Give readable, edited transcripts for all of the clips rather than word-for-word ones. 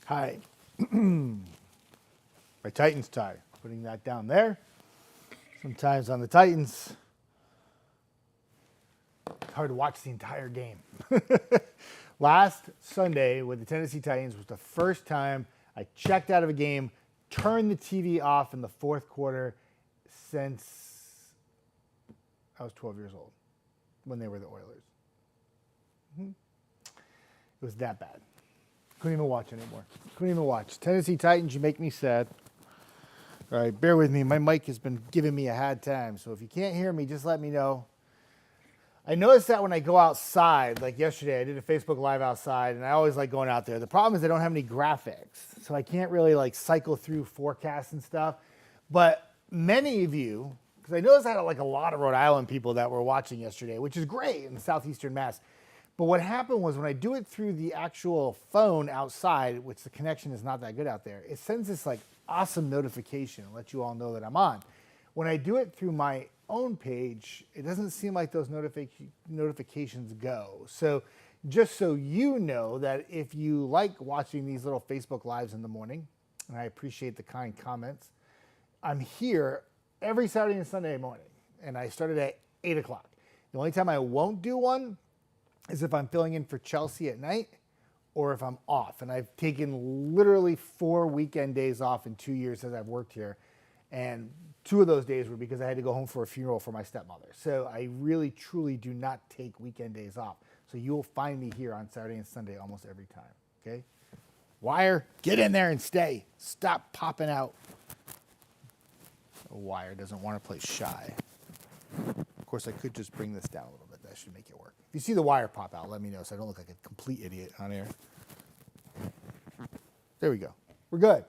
Hi. My Titans tie. Putting that down there. Sometimes on the Titans, it's hard to watch the entire game. Last Sunday with the Tennessee Titans was the first time I checked out of a game, turned the TV off in the fourth quarter since I was 12 years old when they were the Oilers. It was that bad. Couldn't even watch anymore. Couldn't even watch. Tennessee Titans, you make me sad. All right, bear with me. My mic has been giving me a hard time, so if you can't hear me, just let me know. I noticed that when I go outside, like yesterday, I did a Facebook Live outside, and I always like going out there. The problem is I don't have any graphics, so I can't really like cycle through forecasts and stuff. But many of you, because I noticed I had like a lot of Rhode Island people that were watching yesterday, which is great in southeastern Mass. But what happened was when I do it through the actual phone outside, which the connection is not that good out there, it sends this like awesome notification and let you all know that I'm on. When I do it through my own page, it doesn't seem like those notifications go. So just so you know that if you like watching these little Facebook Lives in the morning, and I appreciate the kind comments, I'm here every Saturday and Sunday morning, and I started at 8 o'clock. The only time I won't do one is if I'm filling in for Chelsea at night or if I'm off. And I've taken literally 4 weekend days off in 2 years as I've worked here. And 2 of those days were because I had to go home for a funeral for my stepmother. So I really, truly do not take weekend days off. So you will find me here on Saturday and Sunday almost every time, okay? Wire, get in there and stay. Stop popping out. Wire doesn't want to play shy. Of course, I could just bring this down a little bit. That should make it work. If you see the wire pop out, let me know so I don't look like a complete idiot on air. There we go. We're good.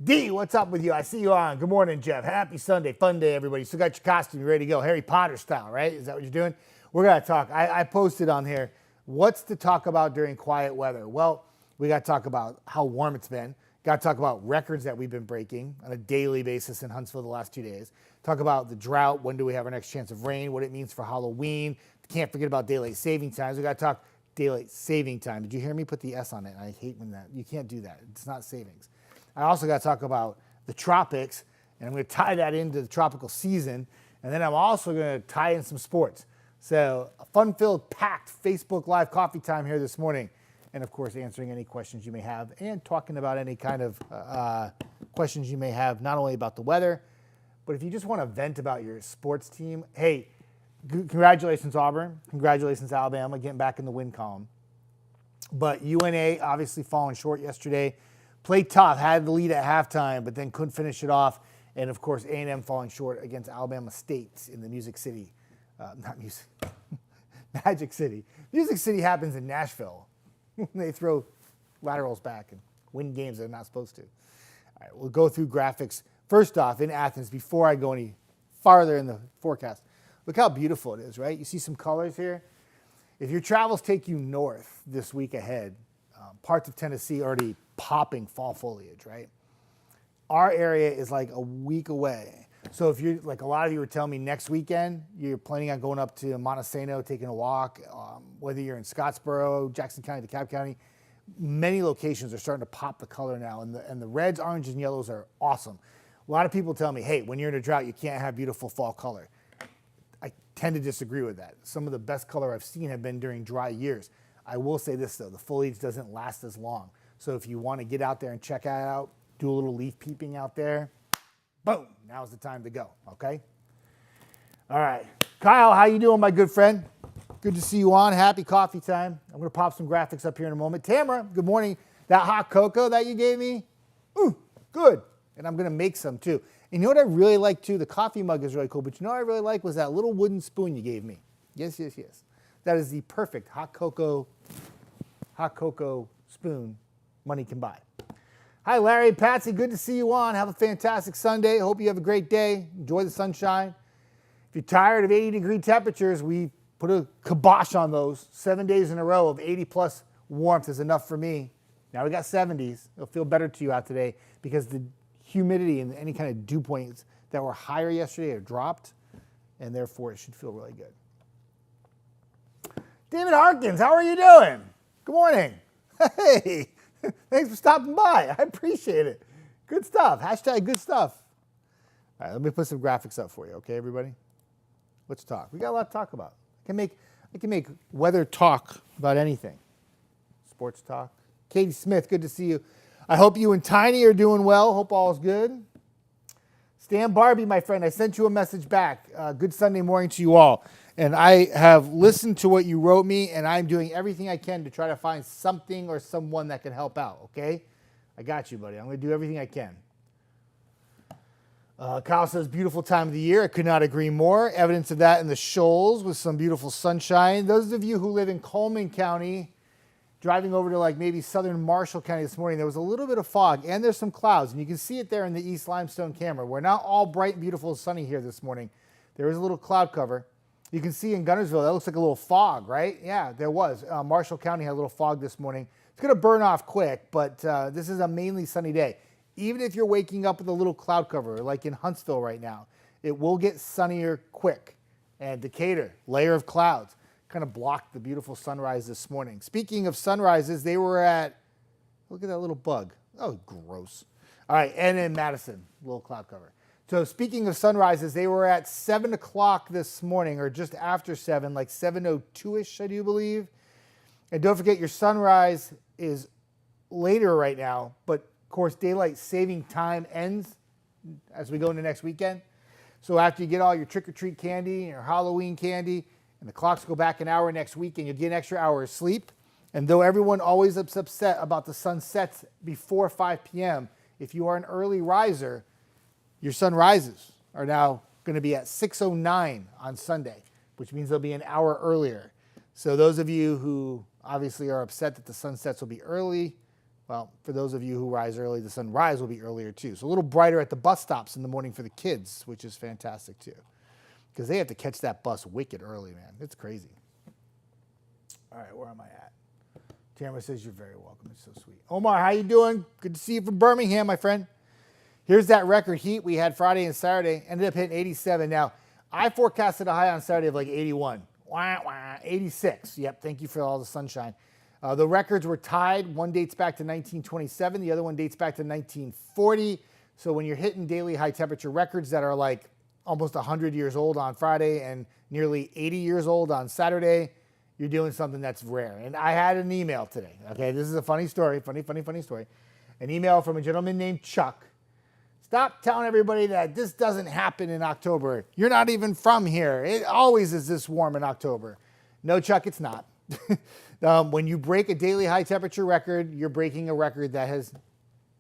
D, what's up with you? I see you on. Good morning, Jeff. Happy Sunday. Fun day, everybody. You still got your costume. You ready to go? Harry Potter style, right? Is that what you're doing? We're going to talk. I posted on here, what's to talk about during quiet weather? Well, we got to talk about how warm it's been. Got to talk about records that we've been breaking on a daily basis in Huntsville the last 2 days. Talk about the drought. When do we have our next chance of rain? What it means for Halloween. Can't forget about daylight saving times. We got to talk daylight saving time. Did you hear me put the S on it? I hate when that. You can't do that. It's not savings. I also got to talk about the tropics, and I'm going to tie that into the tropical season. And then I'm also going to tie in some sports. So a fun-filled, packed Facebook Live coffee time here this morning. And, of course, answering any questions you may have and talking about any kind of questions you may have, not only about the weather, but if you just want to vent about your sports team, hey, congratulations, Auburn. Congratulations, Alabama, getting back in the win column. But UNA obviously falling short yesterday. Played tough, had the lead at halftime, but then couldn't finish it off. And, of course, A&M falling short against Alabama State in the Magic City. Music City happens in Nashville. They throw laterals back and win games they're not supposed to. All right, we'll go through graphics. First off, in Athens, before I go any farther in the forecast, look how beautiful it is, right? You see some colors here? If your travels take you north this week ahead, parts of Tennessee already popping fall foliage, right? Our area is like a week away. So if you're, like a lot of you were telling me next weekend, you're planning on going up to Montesano, taking a walk, whether you're in Scottsboro, Jackson County, DeKalb County, many locations are starting to pop the color now, and the reds, oranges, and yellows are awesome. A lot of people tell me, hey, when you're in a drought, you can't have beautiful fall color. I tend to disagree with that. Some of the best color I've seen have been during dry years. I will say this, though. The foliage doesn't last as long. So if you want to get out there and check it out, do a little leaf peeping out there, boom, now's the time to go, okay? All right. Kyle, how you doing, my good friend? Good to see you on. Happy coffee time. I'm going to pop some graphics up here in a moment. Tamara, good morning. That hot cocoa that you gave me, ooh, good. And I'm going to make some, too. And you know what I really like, too? The coffee mug is really cool. But you know what I really like was that little wooden spoon you gave me. Yes, yes, yes. That is the perfect hot cocoa spoon money can buy. Hi, Larry, Patsy. Good to see you on. Have a fantastic Sunday. Hope you have a great day. Enjoy the sunshine. If you're tired of 80-degree temperatures, we put a kibosh on those. 7 days in a row of 80-plus warmth is enough for me. Now we got 70s. It'll feel better to you out today because the humidity and any kind of dew points that were higher yesterday are dropped, and therefore it should feel really good. David Harkins, how are you doing? Good morning. Hey, Thanks for stopping by. I appreciate it. Good stuff. Hashtag good stuff. All right, let me put some graphics up for you, okay, everybody? Let's talk. We got a lot to talk about. I can make weather talk about anything. Sports talk. Katie Smith, good to see you. I hope you and Tiny are doing well. Hope all is good. Stan Barbie, my friend, I sent you a message back. Good Sunday morning to you all. And I have listened to what you wrote me, and I'm doing everything I can to try to find something or someone that can help out, okay? I got you, buddy. I'm going to do everything I can. Kyle says, beautiful time of the year. I could not agree more. Evidence of that in the Shoals with some beautiful sunshine. Those of you who live in Coleman County, driving over to like maybe southern Marshall County this morning, there was a little bit of fog and there's some clouds, and you can see it there in the East Limestone camera. We're not all bright and beautiful and sunny here this morning. There is a little cloud cover. You can see in Gunnersville, that looks like a little fog, right? Yeah, there was. Marshall County had a little fog this morning. It's going to burn off quick, but this is a mainly sunny day. Even if you're waking up with a little cloud cover, like in Huntsville right now, it will get sunnier quick. And Decatur, layer of clouds, kind of blocked the beautiful sunrise this morning. Speaking of sunrises, they were at, look at that little bug. Oh, gross. All right, and in Madison, little cloud cover. So speaking of sunrises, they were at 7 o'clock this morning, or just after 7, like 7:02-ish, I do believe. And don't forget, your sunrise is later right now, but of course, daylight saving time ends as we go into next weekend. So after you get all your trick-or-treat candy, your Halloween candy, and the clocks go back an hour next week, and you'll get an extra hour of sleep. And though everyone always is upset about the sun sets before 5 p.m., if you are an early riser, your sunrises are now going to be at 6:09 on Sunday, which means they'll be an hour earlier. So those of you who obviously are upset that the sunsets will be early, well, for those of you who rise early, the sunrise will be earlier too. So a little brighter at the bus stops in the morning for the kids, which is fantastic too. Because they have to catch that bus wicked early, man. It's crazy. All right, where am I at? Tamara says you're very welcome. It's so sweet. Omar, how you doing? Good to see you from Birmingham, my friend. Here's that record heat we had Friday and Saturday. Ended up hitting 87. Now, I forecasted a high on Saturday of like 81. 86. Yep, thank you for all the sunshine. The records were tied. One dates back to 1927. The other one dates back to 1940. So when you're hitting daily high temperature records that are like almost 100 years old on Friday and nearly 80 years old on Saturday, you're doing something that's rare. And I had an email today. Okay, this is a funny story. Funny story. An email from a gentleman named Chuck. Stop telling everybody that this doesn't happen in October. You're not even from here. It always is this warm in October. No, Chuck, it's not. When you break a daily high temperature record, you're breaking a record that has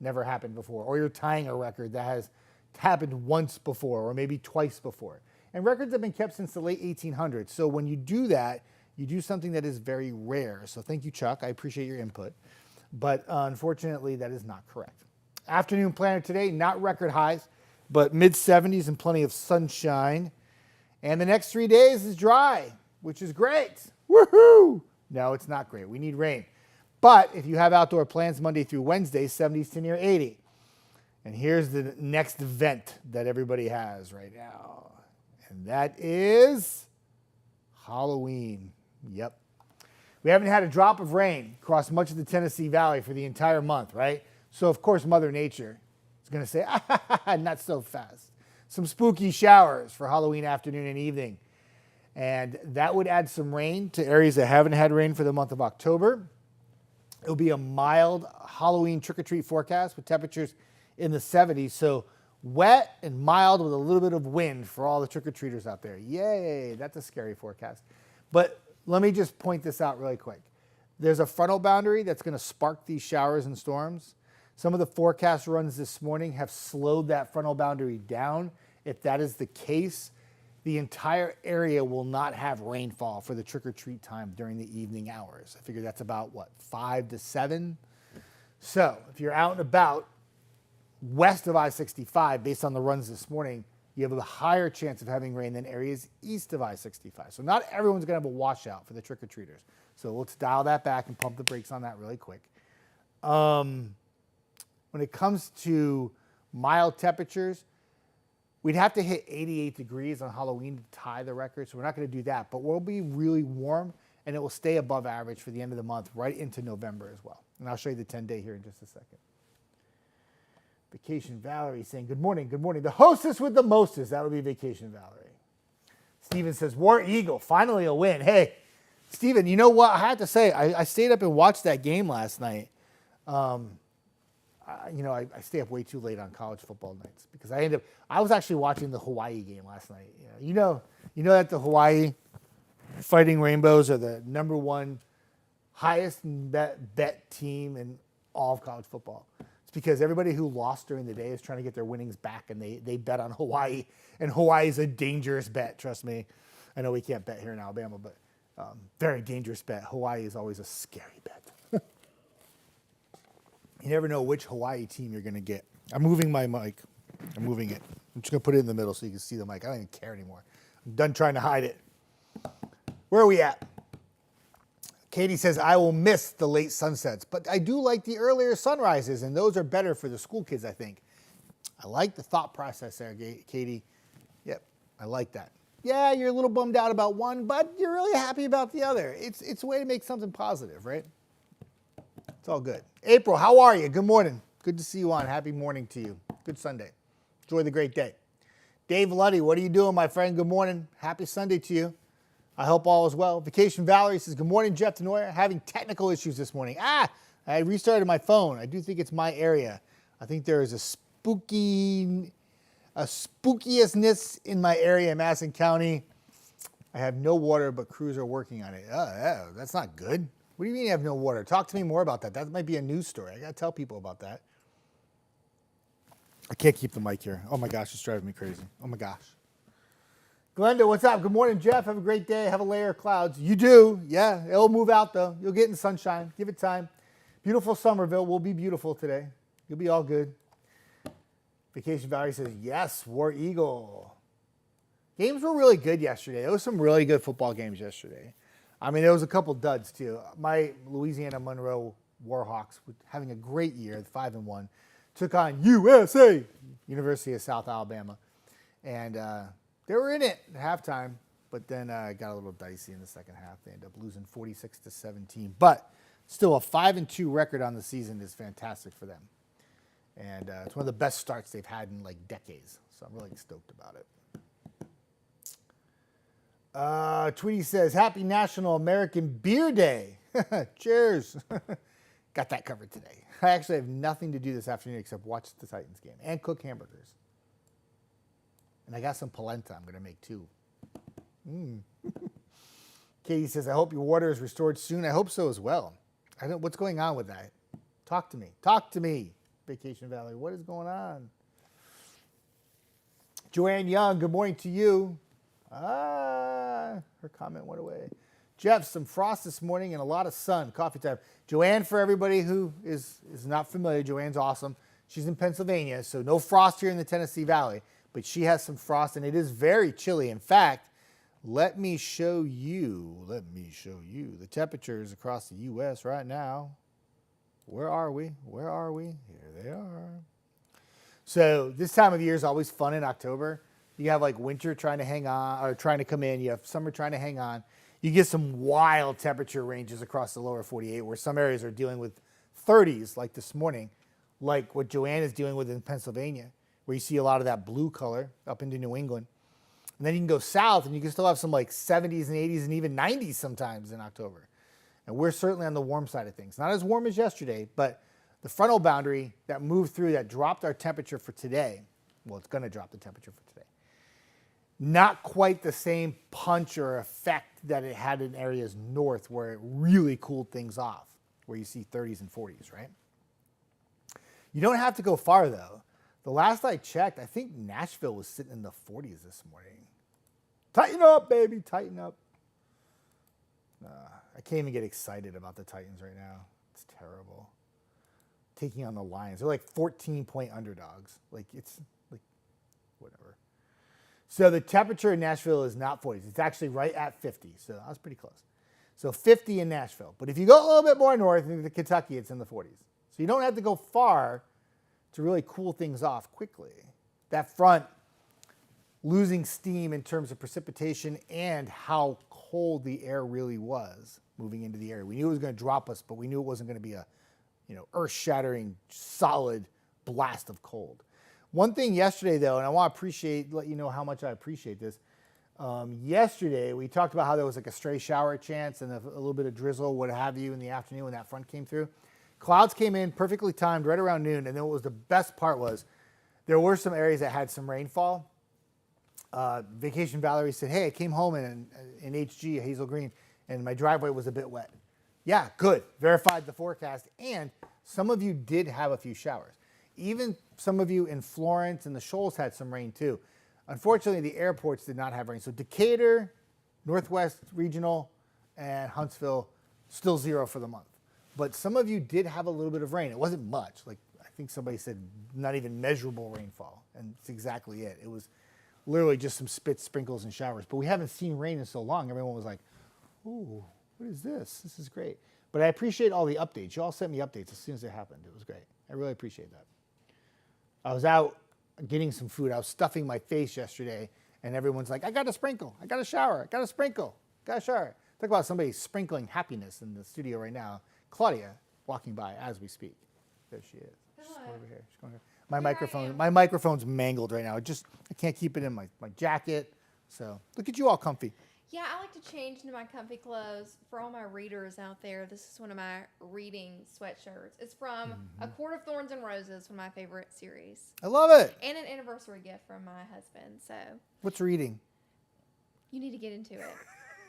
never happened before, or you're tying a record that has happened once before, or maybe twice before. And records have been kept since the late 1800s. So when you do that, you do something that is very rare. So thank you, Chuck. I appreciate your input. But unfortunately, that is not correct. Afternoon planner today, not record highs, but mid-70s and plenty of sunshine. And the next 3 days is dry, which is great. Woohoo! No, it's not great. We need rain. But if you have outdoor plans Monday through Wednesday, 70s to near 80. And here's the next event that everybody has right now. And that is Halloween. Yep. We haven't had a drop of rain across much of the Tennessee Valley for the entire month, right? So, of course, Mother Nature is going to say, not so fast. Some spooky showers for Halloween afternoon and evening. And that would add some rain to areas that haven't had rain for the month of October. It'll be a mild Halloween trick-or-treat forecast with temperatures in the 70s. So wet and mild with a little bit of wind for all the trick-or-treaters out there. Yay, that's a scary forecast. But let me just point this out really quick. There's a frontal boundary that's going to spark these showers and storms. Some of the forecast runs this morning have slowed that frontal boundary down. If that is the case, the entire area will not have rainfall for the trick-or-treat time during the evening hours. I figure that's about, 5 to 7? So if you're out and about west of I-65, based on the runs this morning, you have a higher chance of having rain than areas east of I-65. So not everyone's going to have a washout for the trick-or-treaters. So let's dial that back and pump the brakes on that really quick. When it comes to mild temperatures, we'd have to hit 88 degrees on Halloween to tie the record, so we're not going to do that. But we'll be really warm, and it will stay above average for the end of the month, right into November as well. And I'll show you the 10-day here in just a second. Vacation Valerie saying, good morning, good morning. The hostess with the mostest. That would be Vacation Valerie. Steven says, War Eagle, finally a win. Hey, Steven, you know what? I have to say, I stayed up and watched that game last night. I stay up way too late on college football nights because I was actually watching the Hawaii game last night. You know that the Hawaii Fighting Rainbows are the number one highest bet team in all of college football. It's because everybody who lost during the day is trying to get their winnings back, and they bet on Hawaii, and Hawaii is a dangerous bet, trust me. I know we can't bet here in Alabama, but very dangerous bet. Hawaii is always a scary bet. You never know which Hawaii team you're going to get. I'm moving my mic. I'm moving it. I'm just going to put it in the middle so you can see the mic. I don't even care anymore. I'm done trying to hide it. Where are we at? Katie says, I will miss the late sunsets, but I do like the earlier sunrises, and those are better for the school kids, I think. I like the thought process there, Katie. Yep, I like that. Yeah, you're a little bummed out about one, but you're really happy about the other. It's a way to make something positive, right? It's all good. April, how are you? Good morning. Good to see you on. Happy morning to you. Good Sunday. Enjoy the great day. Dave Luddy, what are you doing, my friend? Good morning. Happy Sunday to you. I hope all is well. Vacation Valerie says, good morning, Jeff Denoyer. Having technical issues this morning. I restarted my phone. I do think it's my area. I think there is a spookiousness in my area in Madison County. I have no water, but crews are working on it. Oh, that's not good. What do you mean you have no water? Talk to me more about that. That might be a news story. I got to tell people about that. I can't keep the mic here. Oh my gosh, it's driving me crazy. Oh my gosh. Glenda, what's up? Good morning, Jeff. Have a great day. Have a layer of clouds. You do. Yeah, it'll move out, though. You'll get in the sunshine. Give it time. Beautiful Somerville will be beautiful today. You'll be all good. Vacation Valley says, yes, War Eagle. Games were really good yesterday. There was some really good football games yesterday. I mean, there was a couple duds, too. My Louisiana Monroe Warhawks were having a great year, 5-1. Took on USA, University of South Alabama. And they were in it at halftime, but then got a little dicey in the second half. They ended up losing 46-17. But still, a 5-2 record on the season is fantastic for them. And it's one of the best starts they've had in like decades. So I'm really stoked about it. Tweety says, happy National American Beer Day. Cheers. Got that covered today. I actually have nothing to do this afternoon except watch the Titans game and cook hamburgers. And I got some polenta I'm going to make too. Katie says, I hope your water is restored soon. I hope so as well. What's going on with that? Talk to me. Talk to me, Vacation Valley. What is going on? Joanne Young, good morning to you. Her comment went away. Jeff, some frost this morning and a lot of sun. Coffee time. Joanne, for everybody who is not familiar, Joanne's awesome. She's in Pennsylvania, so no frost here in the Tennessee Valley, but she has some frost, and it is very chilly. In fact, let me show you the temperatures across the U.S. right now. Where are we? Where are we? Here they are. So this time of year is always fun in October. You have like winter trying to hang on, or trying to come in. You have summer trying to hang on. You get some wild temperature ranges across the lower 48 where some areas are dealing with 30s like this morning, like what Joanne is dealing with in Pennsylvania, where you see a lot of that blue color up into New England. And then you can go south and you can still have some like 70s and 80s and even 90s sometimes in October. And we're certainly on the warm side of things. Not as warm as yesterday, but the frontal boundary that moved through that dropped our temperature for today. Well, it's going to drop the temperature for today. Not quite the same punch or effect that it had in areas north where it really cooled things off, where you see 30s and 40s, right? You don't have to go far, though. The last I checked, I think Nashville was sitting in the 40s this morning. Tighten up, baby, tighten up. I can't even get excited about the Titans right now. It's terrible. Taking on the Lions. They're like 14-point underdogs. It's whatever. So the temperature in Nashville is not 40s. It's actually right at 50. So I was pretty close. So 50 in Nashville. But if you go a little bit more north into Kentucky, it's in the 40s. So you don't have to go far to really cool things off quickly. That front losing steam in terms of precipitation and how cold the air really was moving into the area. We knew it was going to drop us, but we knew it wasn't going to be a earth-shattering, solid blast of cold. One thing yesterday, though, and I want to let you know how much I appreciate this. Yesterday, we talked about how there was like a stray shower chance and a little bit of drizzle, what have you, in the afternoon when that front came through. Clouds came in perfectly timed right around noon, and then what was the best part was there were some areas that had some rainfall. Vacation Valerie said, hey, I came home in HG, Hazel Green, and my driveway was a bit wet. Yeah, good. Verified the forecast, and some of you did have a few showers. Even some of you in Florence and the Shoals had some rain too. Unfortunately, the airports did not have rain. So Decatur, Northwest Regional, and Huntsville, still 0 for the month. But some of you did have a little bit of rain. It wasn't much. Like I think somebody said not even measurable rainfall, and it's exactly it. It was literally just some spits, sprinkles, and showers. But we haven't seen rain in so long. Everyone was like, ooh, what is this? This is great. But I appreciate all the updates. You all sent me updates as soon as it happened. It was great. I really appreciate that. I was out getting some food. I was stuffing my face yesterday, and everyone's like, I got a sprinkle. I got a shower. I got a sprinkle. Got a shower. Talk about somebody sprinkling happiness in the studio right now. Claudia walking by as we speak. There she is. She's over here. She's going here. My microphone's mangled right now. I can't keep it in my jacket. So look at you all comfy. Yeah, I like to change into my comfy clothes. For all my readers out there, this is one of my reading sweatshirts. It's from A Court of Thorns and Roses, one of my favorite series. I love it. And an anniversary gift from my husband. So what's reading? You need to get into it.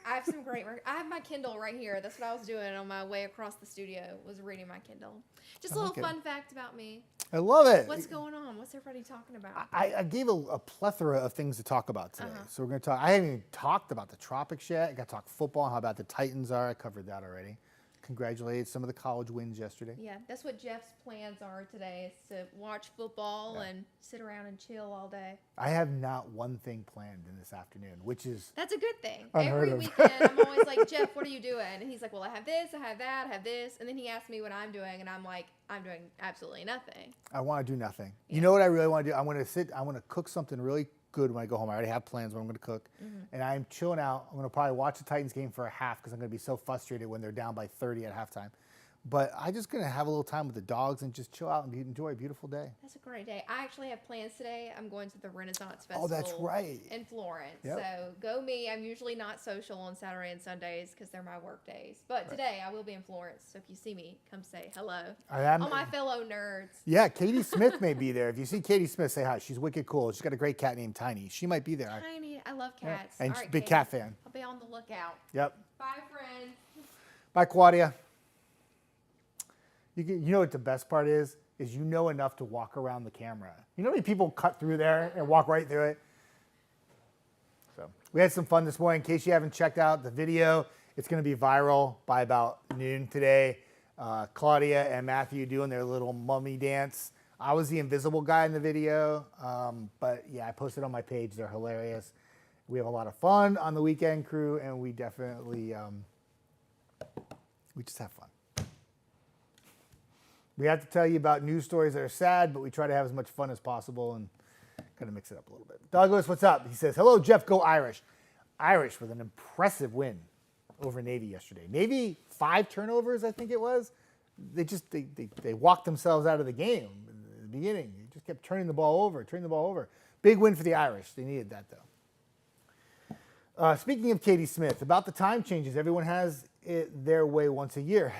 I have some great I have my Kindle right here. That's what I was doing on my way across the studio, was reading my Kindle. Just a little fun fact about me. I love it. What's going on? What's everybody talking about? I gave a plethora of things to talk about today. So we're going to talk. I haven't even talked about the tropics yet. I got to talk football, how bad the Titans are. I covered that already. Congratulated some of the college wins yesterday. Yeah, that's what Jeff's plans are today, is to watch football and sit around and chill all day. I have not one thing planned in this afternoon, which is That's a good thing. unheard Every of. weekend, I'm always like, Jeff, what are you doing? And he's like, well, I have this, I have that, I have this. And then he asks me what I'm doing, and I'm like, I'm doing absolutely nothing. I want to do nothing. Yeah. You know what I really want to do? I want to cook something really good when I go home. I already have plans what I'm going to cook. And I'm chilling out. I'm going to probably watch the Titans game for a half because I'm going to be so frustrated when they're down by 30 at halftime. But I'm just going to have a little time with the dogs and just chill out and enjoy a beautiful day. That's a great day. I actually have plans today. I'm going to the Renaissance Festival. Oh, that's right. In Florence. Yep. So go me. I'm usually not social on Saturday and Sundays because they're my work days. But today I will be in Florence. So if you see me, come say hello. All my fellow nerds. Yeah, Katie Smith may be there. If you see Katie Smith, say hi. She's wicked cool. She's got a great cat named Tiny. She might be there. Tiny. I love cats. Yeah. And all right, big Katie. cat fan. I'll be on the lookout. Yep. Bye, friends. Bye, Claudia. You know what the best part is you know enough to walk around the camera. You know how many people cut through there and walk right through it? So we had some fun this morning. In case you haven't checked out the video, it's going to be viral by about noon today. Claudia and Matthew doing their little mummy dance. I was the invisible guy in the video, but yeah, I posted on my page. They're hilarious. We have a lot of fun on the Weekend Crew, and we definitely, we just have fun. We have to tell you about news stories that are sad, but we try to have as much fun as possible and kind of mix it up a little bit. Douglas, what's up? He says, hello, Jeff, go Irish. Irish with an impressive win over Navy yesterday. Navy, 5 turnovers, I think it was. They walked themselves out of the game in the beginning. They just kept turning the ball over. Big win for the Irish. They needed that, though. Speaking of Katie Smith, about the time changes, everyone has it their way once a year.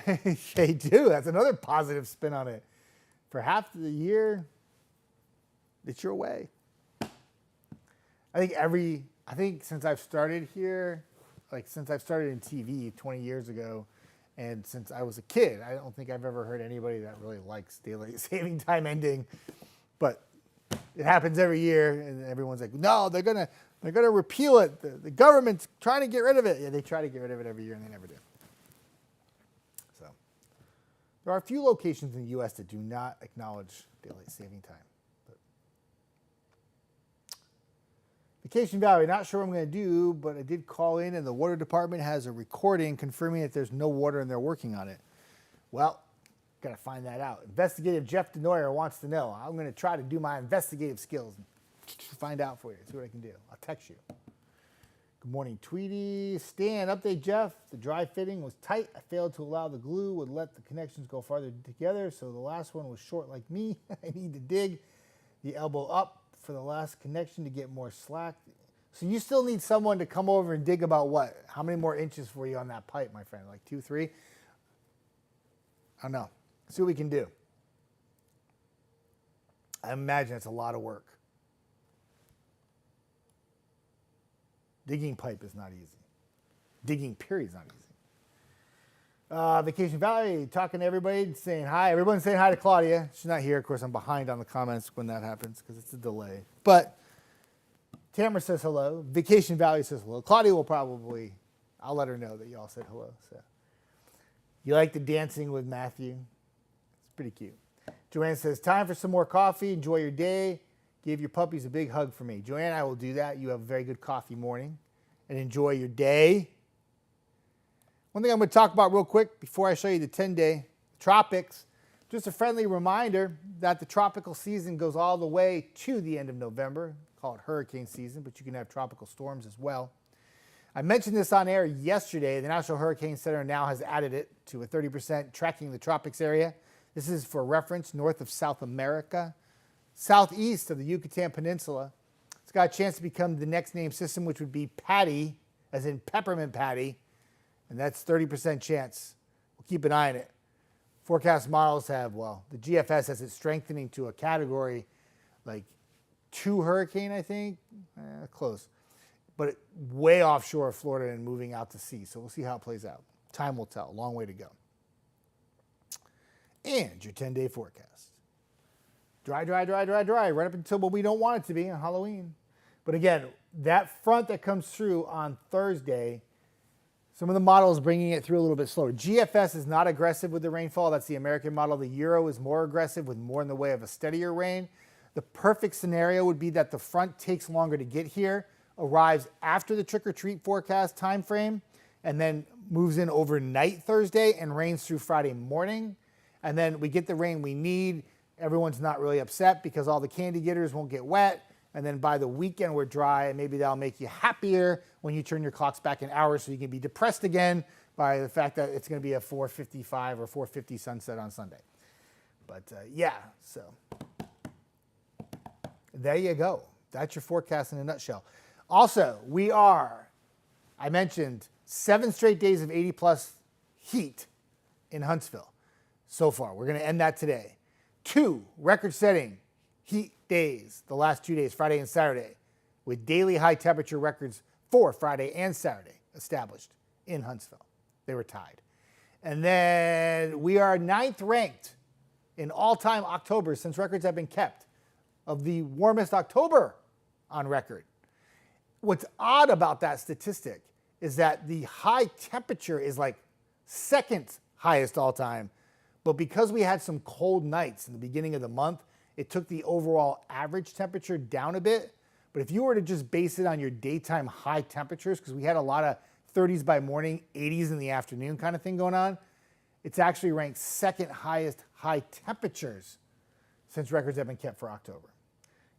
They do. That's another positive spin on it. For half the year, it's your way. I think since I've started here, since I've started in TV 20 years ago, and since I was a kid, I don't think I've ever heard anybody that really likes daylight saving time ending. But it happens every year, and everyone's like, no, they're gonna repeal it. The government's trying to get rid of it. Yeah, they try to get rid of it every year, and they never do. So there are a few locations in the U.S. that do not acknowledge daylight saving time. But Vacation Valley, not sure what I'm going to do, but I did call in, and the water department has a recording confirming that there's no water and they're working on it. Well, got to find that out. Investigative Jeff DeNoyer wants to know. I'm going to try to do my investigative skills and find out for you, see what I can do. I'll text you. Good morning, Tweety. Stan, update Jeff. The dry fitting was tight. I failed to allow the glue would let the connections go farther together, so the last one was short like me. I need to dig the elbow up for the last connection to get more slack. So you still need someone to come over and dig about what? How many more inches for you on that pipe, my friend? Like 2, 3? I don't know. See what we can do. I imagine it's a lot of work. Digging pipe is not easy. Digging period is not easy. Vacation Valley, talking to everybody, saying hi. Everyone's saying hi to Claudia. She's not here. Of course, I'm behind on the comments when that happens because it's a delay. But Tamara says hello. Vacation Valley says hello. Claudia will probably, I'll let her know that y'all said hello. So, you like the dancing with Matthew? It's pretty cute. Joanne says, time for some more coffee. Enjoy your day. Give your puppies a big hug for me. Joanne, I will do that. You have a very good coffee morning. And enjoy your day. One thing I'm going to talk about real quick before I show you the 10-day tropics. Just a friendly reminder that the tropical season goes all the way to the end of November. Call it hurricane season, but you can have tropical storms as well. I mentioned this on air yesterday. The National Hurricane Center now has added it to a 30% tracking the tropics area. This is for reference north of South America, southeast of the Yucatan Peninsula. It's got a chance to become the next named system, which would be Patty, as in peppermint patty, and that's 30% chance. We'll keep an eye on it. Forecast models have, well, the GFS has it strengthening to a category like 2 hurricane, I think, close, but way offshore of Florida and moving out to sea. So we'll see how it plays out. Time will tell. Long way to go. And your 10-day forecast. Dry, dry, dry, dry, dry, right up until what we don't want it to be on Halloween. But again, that front that comes through on Thursday, some of the models bringing it through a little bit slower. GFS is not aggressive with the rainfall. That's the American model. The Euro is more aggressive with more in the way of a steadier rain. The perfect scenario would be that the front takes longer to get here, arrives after the trick-or-treat forecast time frame, and then moves in overnight Thursday and rains through Friday morning. And then we get the rain we need. Everyone's not really upset because all the candy getters won't get wet. And then by the weekend, we're dry, and maybe that'll make you happier when you turn your clocks back an hour so you can be depressed again by the fact that it's going to be a 4:55 or 4:50 sunset on Sunday. But yeah, so there you go. That's your forecast in a nutshell. Also, I mentioned 7 straight days of 80-plus heat in Huntsville so far. We're going to end that today. 2 record-setting heat days, the last 2 days, Friday and Saturday, with daily high temperature records for Friday and Saturday established in Huntsville. They were tied. And then we are 9th ranked in all-time October since records have been kept of the warmest October on record. What's odd about that statistic is that the high temperature is like 2nd highest all-time, but because we had some cold nights in the beginning of the month, it took the overall average temperature down a bit. But if you were to just base it on your daytime high temperatures, because we had a lot of 30s by morning, 80s in the afternoon kind of thing going on, it's actually ranked 2nd highest high temperatures since records have been kept for October.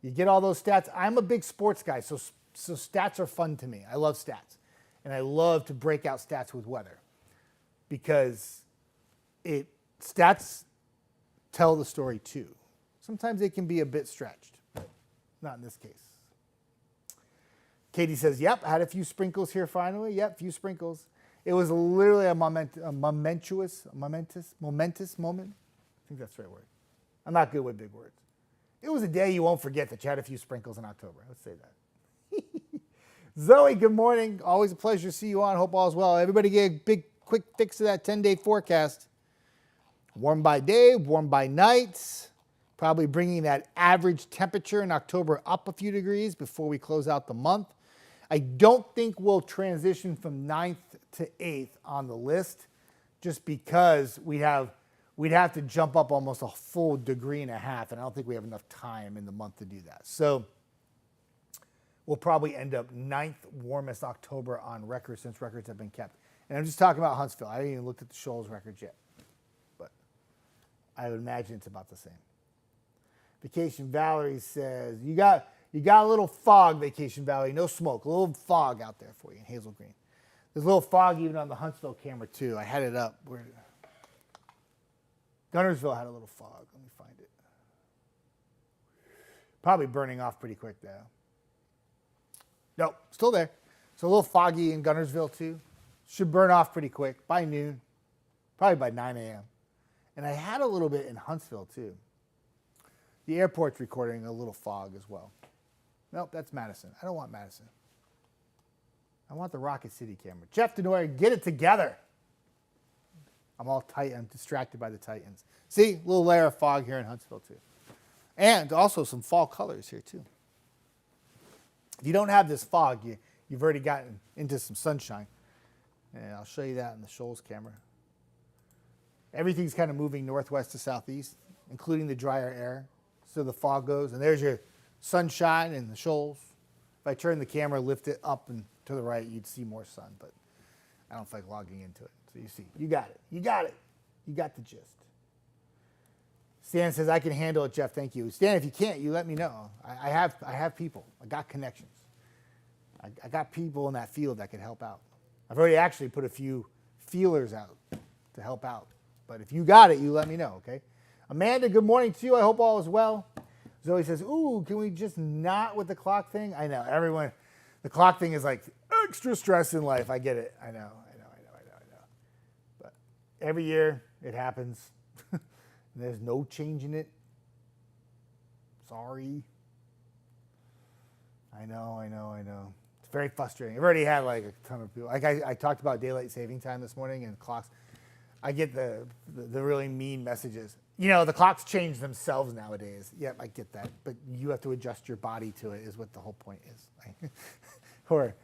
You get all those stats. I'm a big sports guy, so stats are fun to me. I love stats. And I love to break out stats with weather because stats tell the story too. Sometimes they can be a bit stretched, but not in this case. Katie says, yep, I had a few sprinkles here finally. Yep, few sprinkles. It was literally a momentous moment. I think that's the right word. I'm not good with big words. It was a day you won't forget that you had a few sprinkles in October. Let's say that. Zoe, good morning. Always a pleasure to see you on. Hope all is well. Everybody get a big, quick fix to that 10-day forecast. Warm by day, warm by night. Probably bringing that average temperature in October up a few degrees before we close out the month. I don't think we'll transition from 9th to 8th on the list just because we'd have to jump up almost a full 1.5 degrees, and I don't think we have enough time in the month to do that. So we'll probably end up 9th warmest October on record since records have been kept. And I'm just talking about Huntsville. I haven't even looked at the Shoals records yet, but I would imagine it's about the same. Vacation Valerie says, you got You got a little fog, Vacation Valley. No smoke. A little fog out there for you in Hazel Green. There's a little fog even on the Huntsville camera, too. I had it up. Gunnersville had a little fog. Let me find it. Probably burning off pretty quick, though. Nope, still there. It's a little foggy in Gunnersville, too. Should burn off pretty quick by noon, probably by 9 a.m. And I had a little bit in Huntsville, too. The airport's recording a little fog as well. Nope, that's Madison. I don't want Madison. I want the Rocket City camera. Jeff Denoyer, get it together. I'm all tight. I'm distracted by the Titans. See, a little layer of fog here in Huntsville, too. And also some fall colors here, too. If you don't have this fog, you've already gotten into some sunshine. And I'll show you that in the Shoals camera. Everything's kind of moving northwest to southeast, including the drier air. So the fog goes, and there's your sunshine and the Shoals. If I turn the camera, lift it up and to the right, you'd see more sun, but I don't feel like logging into it. So you see, you got it. You got it. You got the gist. Stan says, I can handle it, Jeff. Thank you. Stan, if you can't, you let me know. I have people. I got connections. I got people in that field that can help out. I've already actually put a few feelers out to help out. But if you got it, you let me know, okay? Amanda, good morning to you. I hope all is well. Zoe says, ooh, can we just not with the clock thing? I know, everyone, the clock thing is like extra stress in life. I get it. I know. But every year it happens. There's no change in it. Sorry. I know. It's very frustrating. I've already had like a ton of people. Like I talked about daylight saving time this morning and clocks. I get the really mean messages. You know, the clocks change themselves nowadays. Yep, I get that. But you have to adjust your body to it is what the whole point is. Or,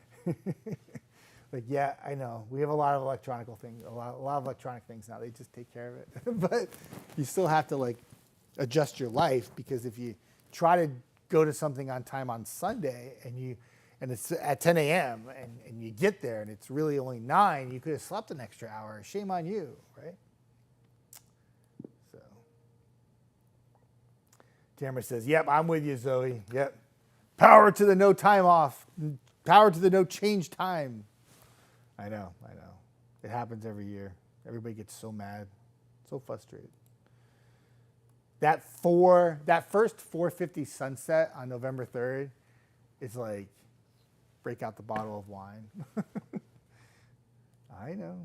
like, yeah, I know. We have a lot of electronic things, a lot of electronic things now. They just take care of it. But you still have to, like, adjust your life because if you try to go to something on time on Sunday and it's at 10 a.m. and you get there and it's really only 9, you could have slept an extra hour. Shame on you, right? So, Tamara says, yep, I'm with you, Zoe. Yep. Power to the no time off. Power to the no change time. I know. It happens every year. Everybody gets so mad, so frustrated. That first 4:50 sunset on November 3rd is like, break out the bottle of wine. I know.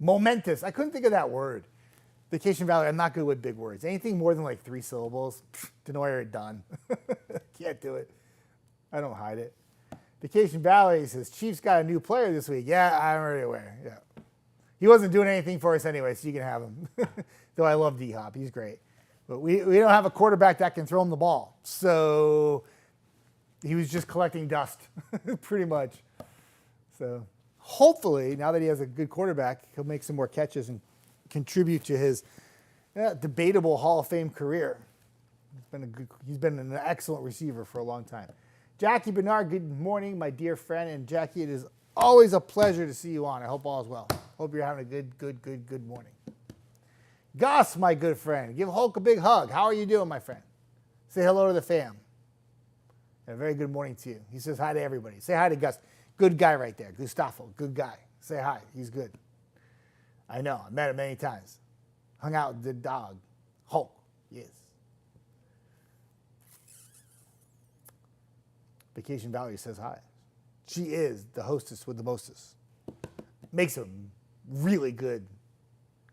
Momentous. I couldn't think of that word. Vacation Valley, I'm not good with big words. Anything more than like 3 syllables, Denoyer, done. Can't do it. I don't hide it. Vacation Valley says, Chiefs got a new player this week. Yeah, I'm already aware. Yeah. He wasn't doing anything for us anyway, so you can have him. Though I love D-Hop. He's great. But we don't have a quarterback that can throw him the ball. So he was just collecting dust, pretty much. So hopefully, now that he has a good quarterback, he'll make some more catches and contribute to his debatable Hall of Fame career. He's been an excellent receiver for a long time. Jackie Bernard, good morning, my dear friend. And Jackie, it is always a pleasure to see you on. I hope all is well. Hope you're having a good morning. Gus, my good friend, give Hulk a big hug. How are you doing, my friend? Say hello to the fam. And a very good morning to you. He says hi to everybody. Say hi to Gus. Good guy right there. Gustavo, good guy. Say hi. He's good. I know. I met him many times. Hung out with the dog. Hulk. Yes. Vacation Valley says hi. She is the hostess with the mostest. Makes a really good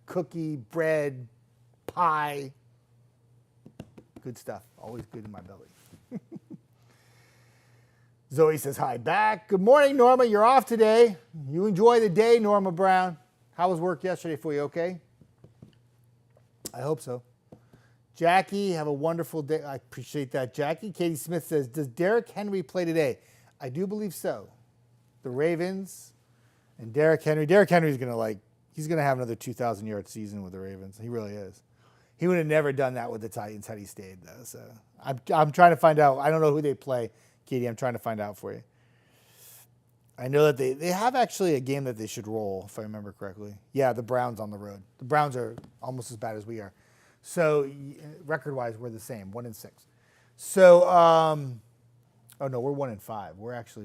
cookie, bread, pie. Good stuff. Always good in my belly. Zoe says hi back. Good morning, Norma. You're off today. You enjoy the day, Norma Brown. How was work yesterday for you? Okay? I hope so. Jackie, have a wonderful day. I appreciate that, Jackie. Katie Smith says, does Derrick Henry play today? I do believe so. The Ravens and Derrick Henry. Derrick Henry's going to he's going to have another 2,000-yard season with the Ravens. He really is. He would have never done that with the Titans had he stayed, though. So I'm trying to find out. I don't know who they play, Katie. I'm trying to find out for you. I know that they have actually a game that they should roll, if I remember correctly. Yeah, the Browns on the road. The Browns are almost as bad as we are. So record-wise, we're the same, 1-6. So, oh no, we're 1-5.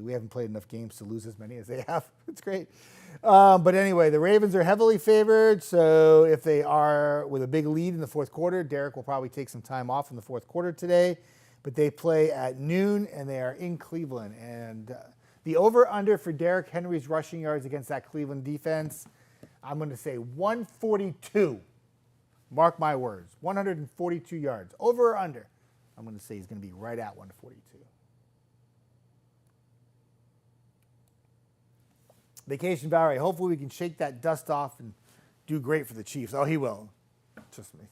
We haven't played enough games to lose as many as they have. It's great. But anyway, the Ravens are heavily favored. So if they are with a big lead in the fourth quarter, Derek will probably take some time off in the fourth quarter today. But they play at noon, and they are in Cleveland. And the over-under for Derrick Henry's rushing yards against that Cleveland defense, I'm going to say 142. Mark my words, 142 yards. Over or under? I'm going to say he's going to be right at 142. Vacation Valerie, hopefully we can shake that dust off and do great for the Chiefs. Oh, he will. Trust me.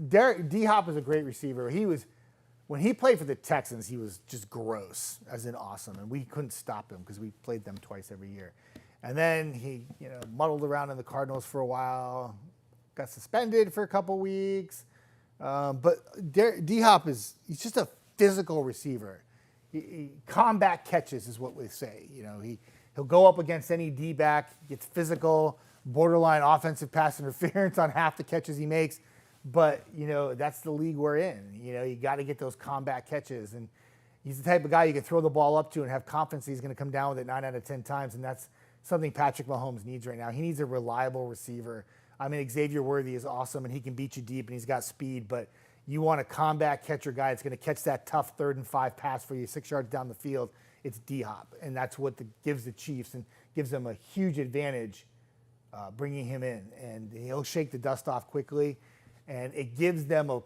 D-Hop is a great receiver. When he played for the Texans, he was just gross, as in awesome. And we couldn't stop him because we played them twice every year. And then he, muddled around in the Cardinals for a while, got suspended for a couple weeks. But D-Hop he's just a physical receiver. Combat catches is what we say. He'll go up against any D-back, gets physical, borderline offensive pass interference on half the catches he makes. But, that's the league we're in. You got to get those combat catches. And he's the type of guy you can throw the ball up to and have confidence he's going to come down with it 9 out of 10 times. And that's something Patrick Mahomes needs right now. He needs a reliable receiver. I mean, Xavier Worthy is awesome, and he can beat you deep, and he's got speed. But you want a combat catcher guy that's going to catch that tough 3rd and 5 pass for you 6 yards down the field. It's D-Hop, and that's what gives the Chiefs and gives them a huge advantage bringing him in. And he'll shake the dust off quickly, and it gives them an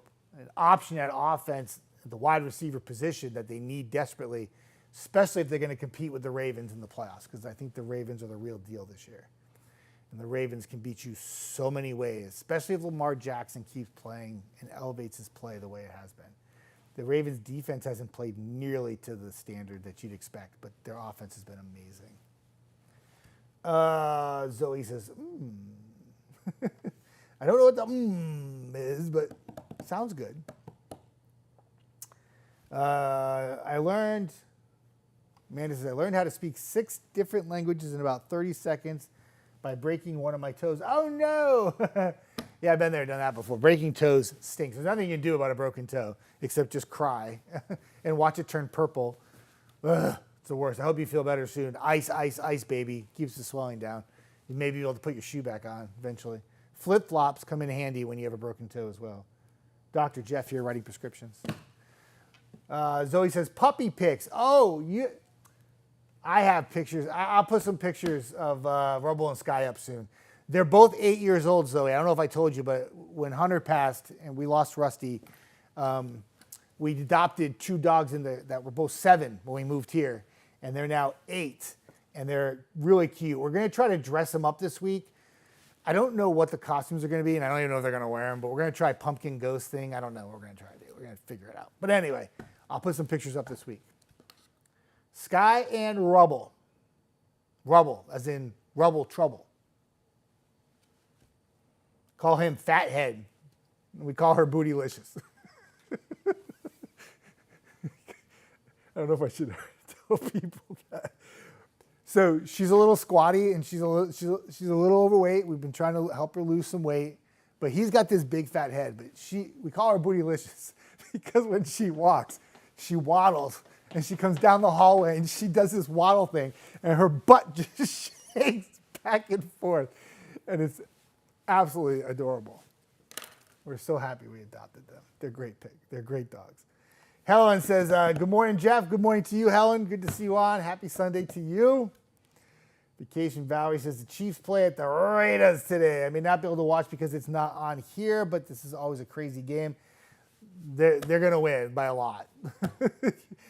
option at offense, the wide receiver position that they need desperately, especially if they're going to compete with the Ravens in the playoffs, because I think the Ravens are the real deal this year. And the Ravens can beat you so many ways, especially if Lamar Jackson keeps playing and elevates his play the way it has been. The Ravens' defense hasn't played nearly to the standard that you'd expect, but their offense has been amazing. Zoe says, I don't know what the is, but sounds good. Amanda says, I learned how to speak 6 different languages in about 30 seconds by breaking one of my toes. Oh, no. Yeah, I've been there, done that before. Breaking toes stinks. There's nothing you can do about a broken toe except just cry and watch it turn purple. Ugh, it's the worst. I hope you feel better soon. Ice, ice, ice, baby. Keeps the swelling down. You may be able to put your shoe back on eventually. Flip-flops come in handy when you have a broken toe as well. Dr. Jeff here writing prescriptions. Zoe says, puppy pics. Oh, I have pictures. I'll put some pictures of Rubble and Sky up soon. They're both 8 years old, Zoe. I don't know if I told you, but when Hunter passed and we lost Rusty, we adopted 2 dogs that were both 7 when we moved here, and they're now 8, and they're really cute. We're going to try to dress them up this week. I don't know what the costumes are going to be, and I don't even know if they're going to wear them, but we're going to try pumpkin ghost thing. I don't know what we're going to try to do. We're going to figure it out. But anyway, I'll put some pictures up this week. Sky and Rubble. Rubble, as in Rubble Trouble. Call him Fathead. We call her Bootylicious. I don't know if I should tell people that. So she's a little squatty and she's a little overweight. We've been trying to help her lose some weight, but he's got this big fat head. But we call her Bootylicious because when she walks, she waddles and she comes down the hallway and she does this waddle thing and her butt just shakes back and forth, and it's absolutely adorable. We're so happy we adopted them. They're great pigs. They're great dogs. Helen says, good morning, Jeff. Good morning to you, Helen. Good to see you on. Happy Sunday to you. Vacation Valerie says, the Chiefs play at the Raiders today. I may not be able to watch because it's not on here, but this is always a crazy game. They're going to win by a lot.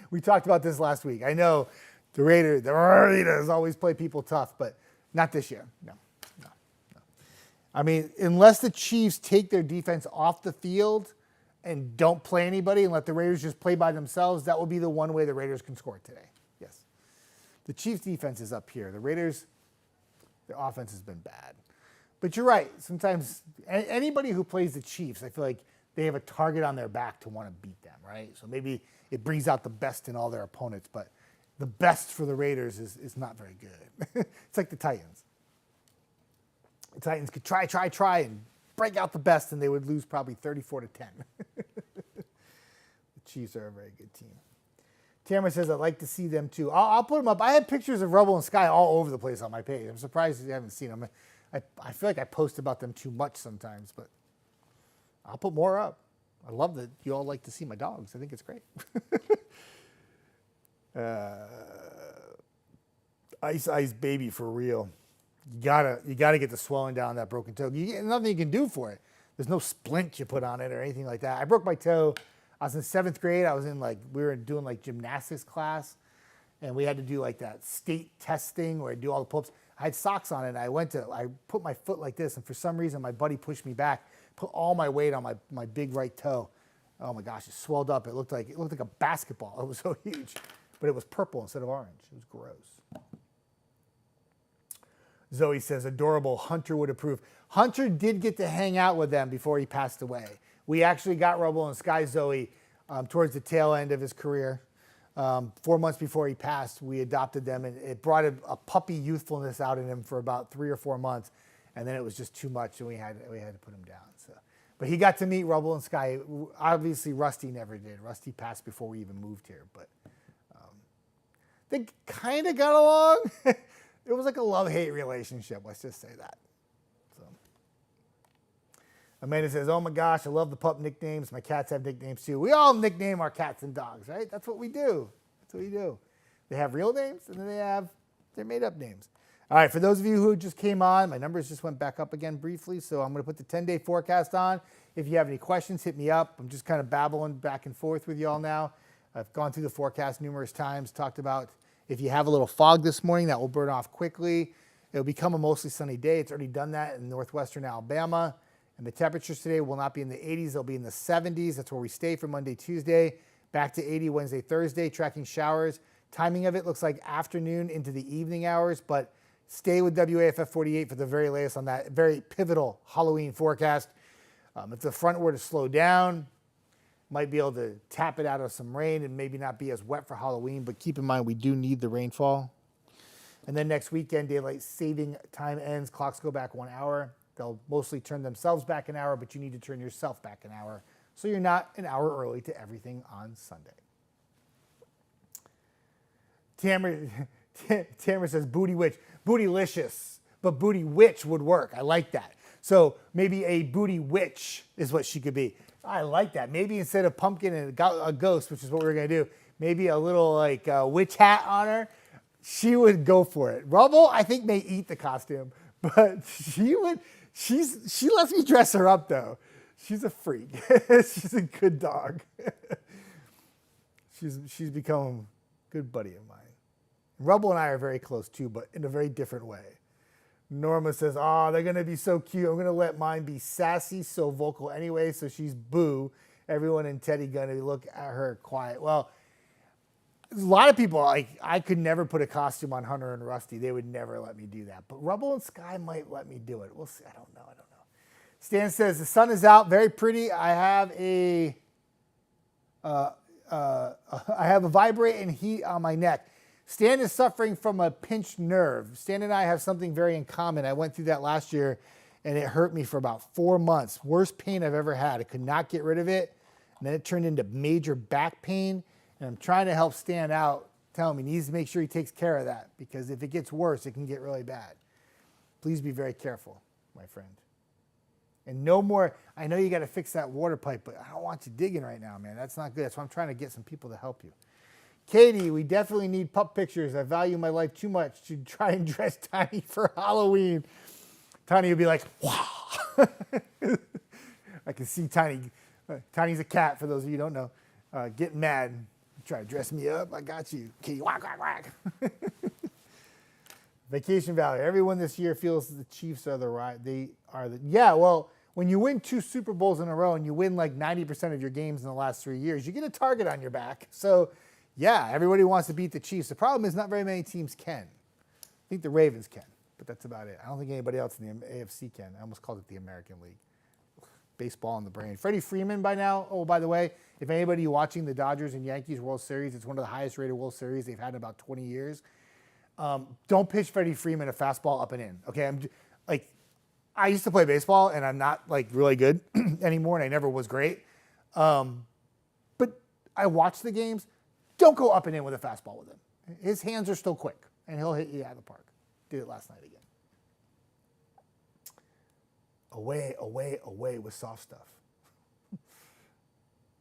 We talked about this last week. I know the Raiders always play people tough, but not this year. No. I mean, unless the Chiefs take their defense off the field and don't play anybody and let the Raiders just play by themselves, that will be the one way the Raiders can score today. Yes. The Chiefs' defense is up here. The Raiders, their offense has been bad. But you're right. Sometimes anybody who plays the Chiefs, I feel like they have a target on their back to want to beat them, right? So maybe it brings out the best in all their opponents, but the best for the Raiders is not very good. It's like the Titans. The Titans could try and break out the best, and they would lose probably 34-10. The Chiefs are a very good team. Tamara says, I'd like to see them too. I'll put them up. I had pictures of Rubble and Sky all over the place on my page. I'm surprised you haven't seen them. I feel like I post about them too much sometimes, but I'll put more up. I love that you all like to see my dogs. I think it's great. Ice baby for real. You gotta get the swelling down that broken toe. Nothing you can do for it. There's no splint you put on it or anything like that. I broke my toe. I was in 7th grade. We were doing like gymnastics class, and we had to do like that state test thing where I do all the pull-ups. I had socks on it, and I put my foot like this, and for some reason my buddy pushed me back, put all my weight on my big right toe. Oh my gosh, it swelled up. It looked like a basketball. It was so huge, but it was purple instead of orange. It was gross. Zoe says, adorable. Hunter would approve. Hunter did get to hang out with them before he passed away. We actually got Rubble and Sky Zoe towards the tail end of his career. 4 months before he passed, we adopted them, and it brought a puppy youthfulness out in him for about 3 or 4 months, and then it was just too much, and we had to put him down. So, but he got to meet Rubble and Sky. Obviously, Rusty never did. Rusty passed before we even moved here, but they kind of got along. It was like a love-hate relationship. Let's just say that. So. Amanda says, oh my gosh, I love the pup nicknames. My cats have nicknames too. We all nickname our cats and dogs, right? That's what we do. That's what we do. They have real names, and then they have their made-up names. All right, for those of you who just came on, my numbers just went back up again briefly, so I'm going to put the 10-day forecast on. If you have any questions, hit me up. I'm just kind of babbling back and forth with you all now. I've gone through the forecast numerous times, talked about if you have a little fog this morning, that will burn off quickly. It'll become a mostly sunny day. It's already done that in northwestern Alabama. And the temperatures today will not be in the 80s. They'll be in the 70s. That's where we stay for Monday, Tuesday. Back to 80 Wednesday, Thursday, tracking showers. Timing of it looks like afternoon into the evening hours, but stay with WAFF 48 for the very latest on that very pivotal Halloween forecast. If the front were to slow down, might be able to tap it out of some rain and maybe not be as wet for Halloween, but keep in mind we do need the rainfall. And then next weekend, daylight saving time ends. Clocks go back 1 hour. They'll mostly turn themselves back an hour, but you need to turn yourself back an hour so you're not an hour early to everything on Sunday. Tamara says, booty witch. Bootylicious, but booty witch would work. I like that. So maybe a booty witch is what she could be. I like that. Maybe instead of pumpkin and a ghost, which is what we're going to do, maybe a little like witch hat on her. She would go for it. Rubble, I think, may eat the costume, but she lets me dress her up, though. She's a freak. She's a good dog. She's become a good buddy of mine. Rubble and I are very close, too, but in a very different way. Norma says, oh, they're going to be so cute. I'm going to let mine be sassy, so vocal anyway, so she's Boo. Everyone in Teddy going to look at her quiet. Well, a lot of people, I could never put a costume on Hunter and Rusty. They would never let me do that. But Rubble and Sky might let me do it. We'll see. I don't know. Stan says, the sun is out, very pretty. I have a vibrate and heat on my neck. Stan is suffering from a pinched nerve. Stan and I have something very in common. I went through that last year, and it hurt me for about 4 months. Worst pain I've ever had. I could not get rid of it, and then it turned into major back pain, and I'm trying to help Stan out, tell him he needs to make sure he takes care of that, because if it gets worse, it can get really bad. Please be very careful, my friend. And no more, I know you got to fix that water pipe, but I don't want you digging right now, man. That's not good. That's why I'm trying to get some people to help you. Katie, we definitely need pup pictures. I value my life too much to try and dress Tiny for Halloween. Tiny will be like, wow. I can see Tiny. Tiny's a cat, for those of you who don't know. Getting mad. Try to dress me up. I got you. Katie, whack, whack, whack. Vacation Valley. Everyone this year feels the Chiefs are the right. Yeah, well, when you win 2 Super Bowls in a row and you win like 90% of your games in the last 3 years, you get a target on your back. So, yeah, everybody wants to beat the Chiefs. The problem is not very many teams can. I think the Ravens can, but that's about it. I don't think anybody else in the AFC can. I almost called it the American League. Baseball in the brain. Freddie Freeman by now, oh, by the way, if anybody watching the Dodgers and Yankees World Series, it's one of the highest rated World Series they've had in about 20 years. Don't pitch Freddie Freeman a fastball up and in. Okay, I used to play baseball, and I'm not like really good anymore, and I never was great. But I watch the games. Don't go up and in with a fastball with him. His hands are still quick, and he'll hit you out of the park. Did it last night again. Away with soft stuff.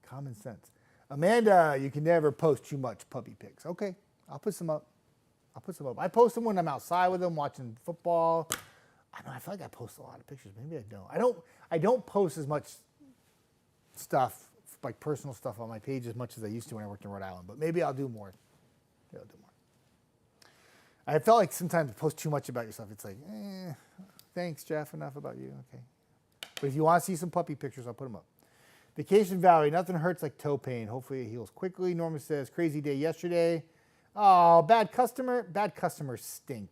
Common sense. Amanda, you can never post too much puppy pics. Okay, I'll put some up. I post them when I'm outside with them, watching football. I know, I feel like I post a lot of pictures. Maybe I don't. I don't post as much stuff, like personal stuff on my page as much as I used to when I worked in Rhode Island. But maybe I'll do more. I felt like sometimes I post too much about yourself. It's like, thanks, Jeff. Enough about you. Okay. But if you want to see some puppy pictures, I'll put them up. Vacation Valley. Nothing hurts like toe pain. Hopefully it heals quickly. Norma says, crazy day yesterday. Oh, bad customer. Bad customers stink.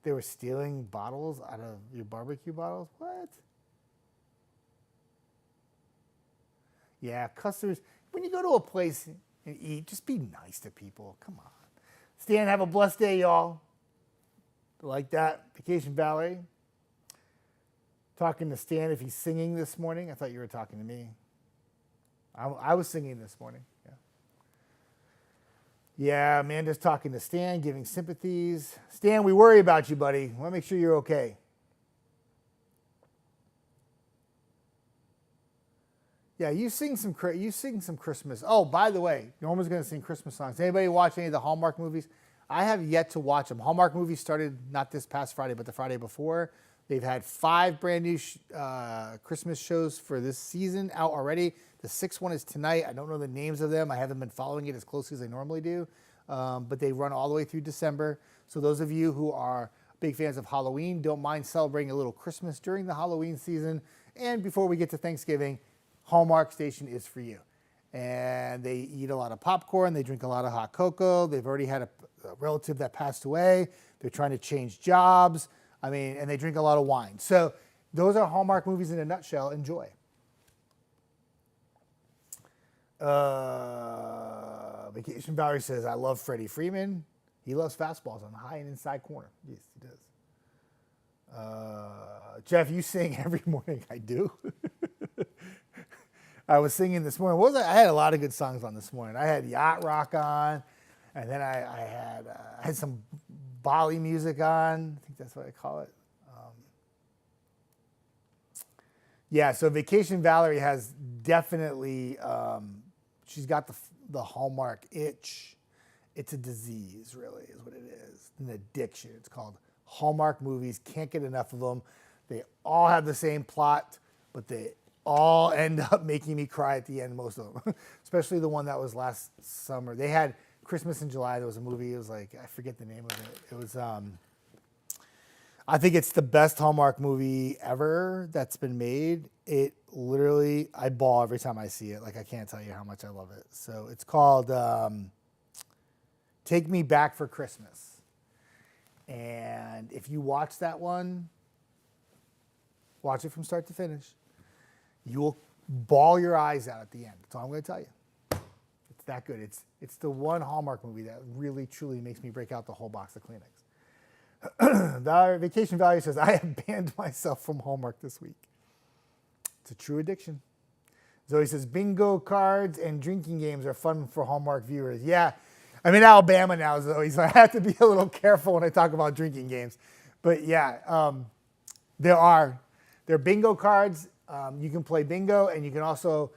They were stealing bottles out of your barbecue bottles? What? Yeah, customers. When you go to a place and eat, just be nice to people. Come on. Stan, have a blessed day, y'all. Like that. Vacation Valley. Talking to Stan if he's singing this morning. I thought you were talking to me. I was singing this morning. Yeah. Yeah, Amanda's talking to Stan, giving sympathies. Stan, we worry about you, buddy. We want to make sure you're okay. Yeah, you sing some Christmas. Oh, by the way, Norma's going to sing Christmas songs. Anybody watch any of the Hallmark movies? I have yet to watch them. Hallmark movies started not this past Friday, but the Friday before. They've had 5 brand new Christmas shows for this season out already. The 6th one is tonight. I don't know the names of them. I haven't been following it as closely as I normally do. But they run all the way through December. So those of you who are big fans of Halloween, don't mind celebrating a little Christmas during the Halloween season. And before we get to Thanksgiving, Hallmark Station is for you. And they eat a lot of popcorn. They drink a lot of hot cocoa. They've already had a relative that passed away. They're trying to change jobs. And they drink a lot of wine. So those are Hallmark movies in a nutshell. Enjoy. Vacation Valerie says, I love Freddie Freeman. He loves fastballs on the high and inside corner. Yes, he does. Jeff, you sing every morning. I do. I was singing this morning. What was I had a lot of good songs on this morning. I had Yacht Rock on, and then I had some Bali music on. I think that's what I call it. Yeah, so Vacation Valerie has definitely, she's got the Hallmark itch. It's a disease, really, is what it is. An addiction. It's called Hallmark movies. Can't get enough of them. They all have the same plot, but they all end up making me cry at the end, most of them. Especially the one that was last summer. They had Christmas in July. There was a movie. It was like, I forget the name of it. It was, I think it's the best Hallmark movie ever that's been made. It literally, I bawl every time I see it. Like, I can't tell you how much I love it. So it's called Take Me Back for Christmas. And if you watch that one, watch it from start to finish, you will bawl your eyes out at the end. That's all I'm going to tell you. It's that good. It's the one Hallmark movie that really, truly makes me break out the whole box of Kleenex. Vacation Value says, I have banned myself from Hallmark this week. It's a true addiction. Zoe says, bingo cards and drinking games are fun for Hallmark viewers. Yeah, I'm in Alabama now, Zoe, so I have to be a little careful when I talk about drinking games. But yeah, there are bingo cards. You can play bingo, and you can also,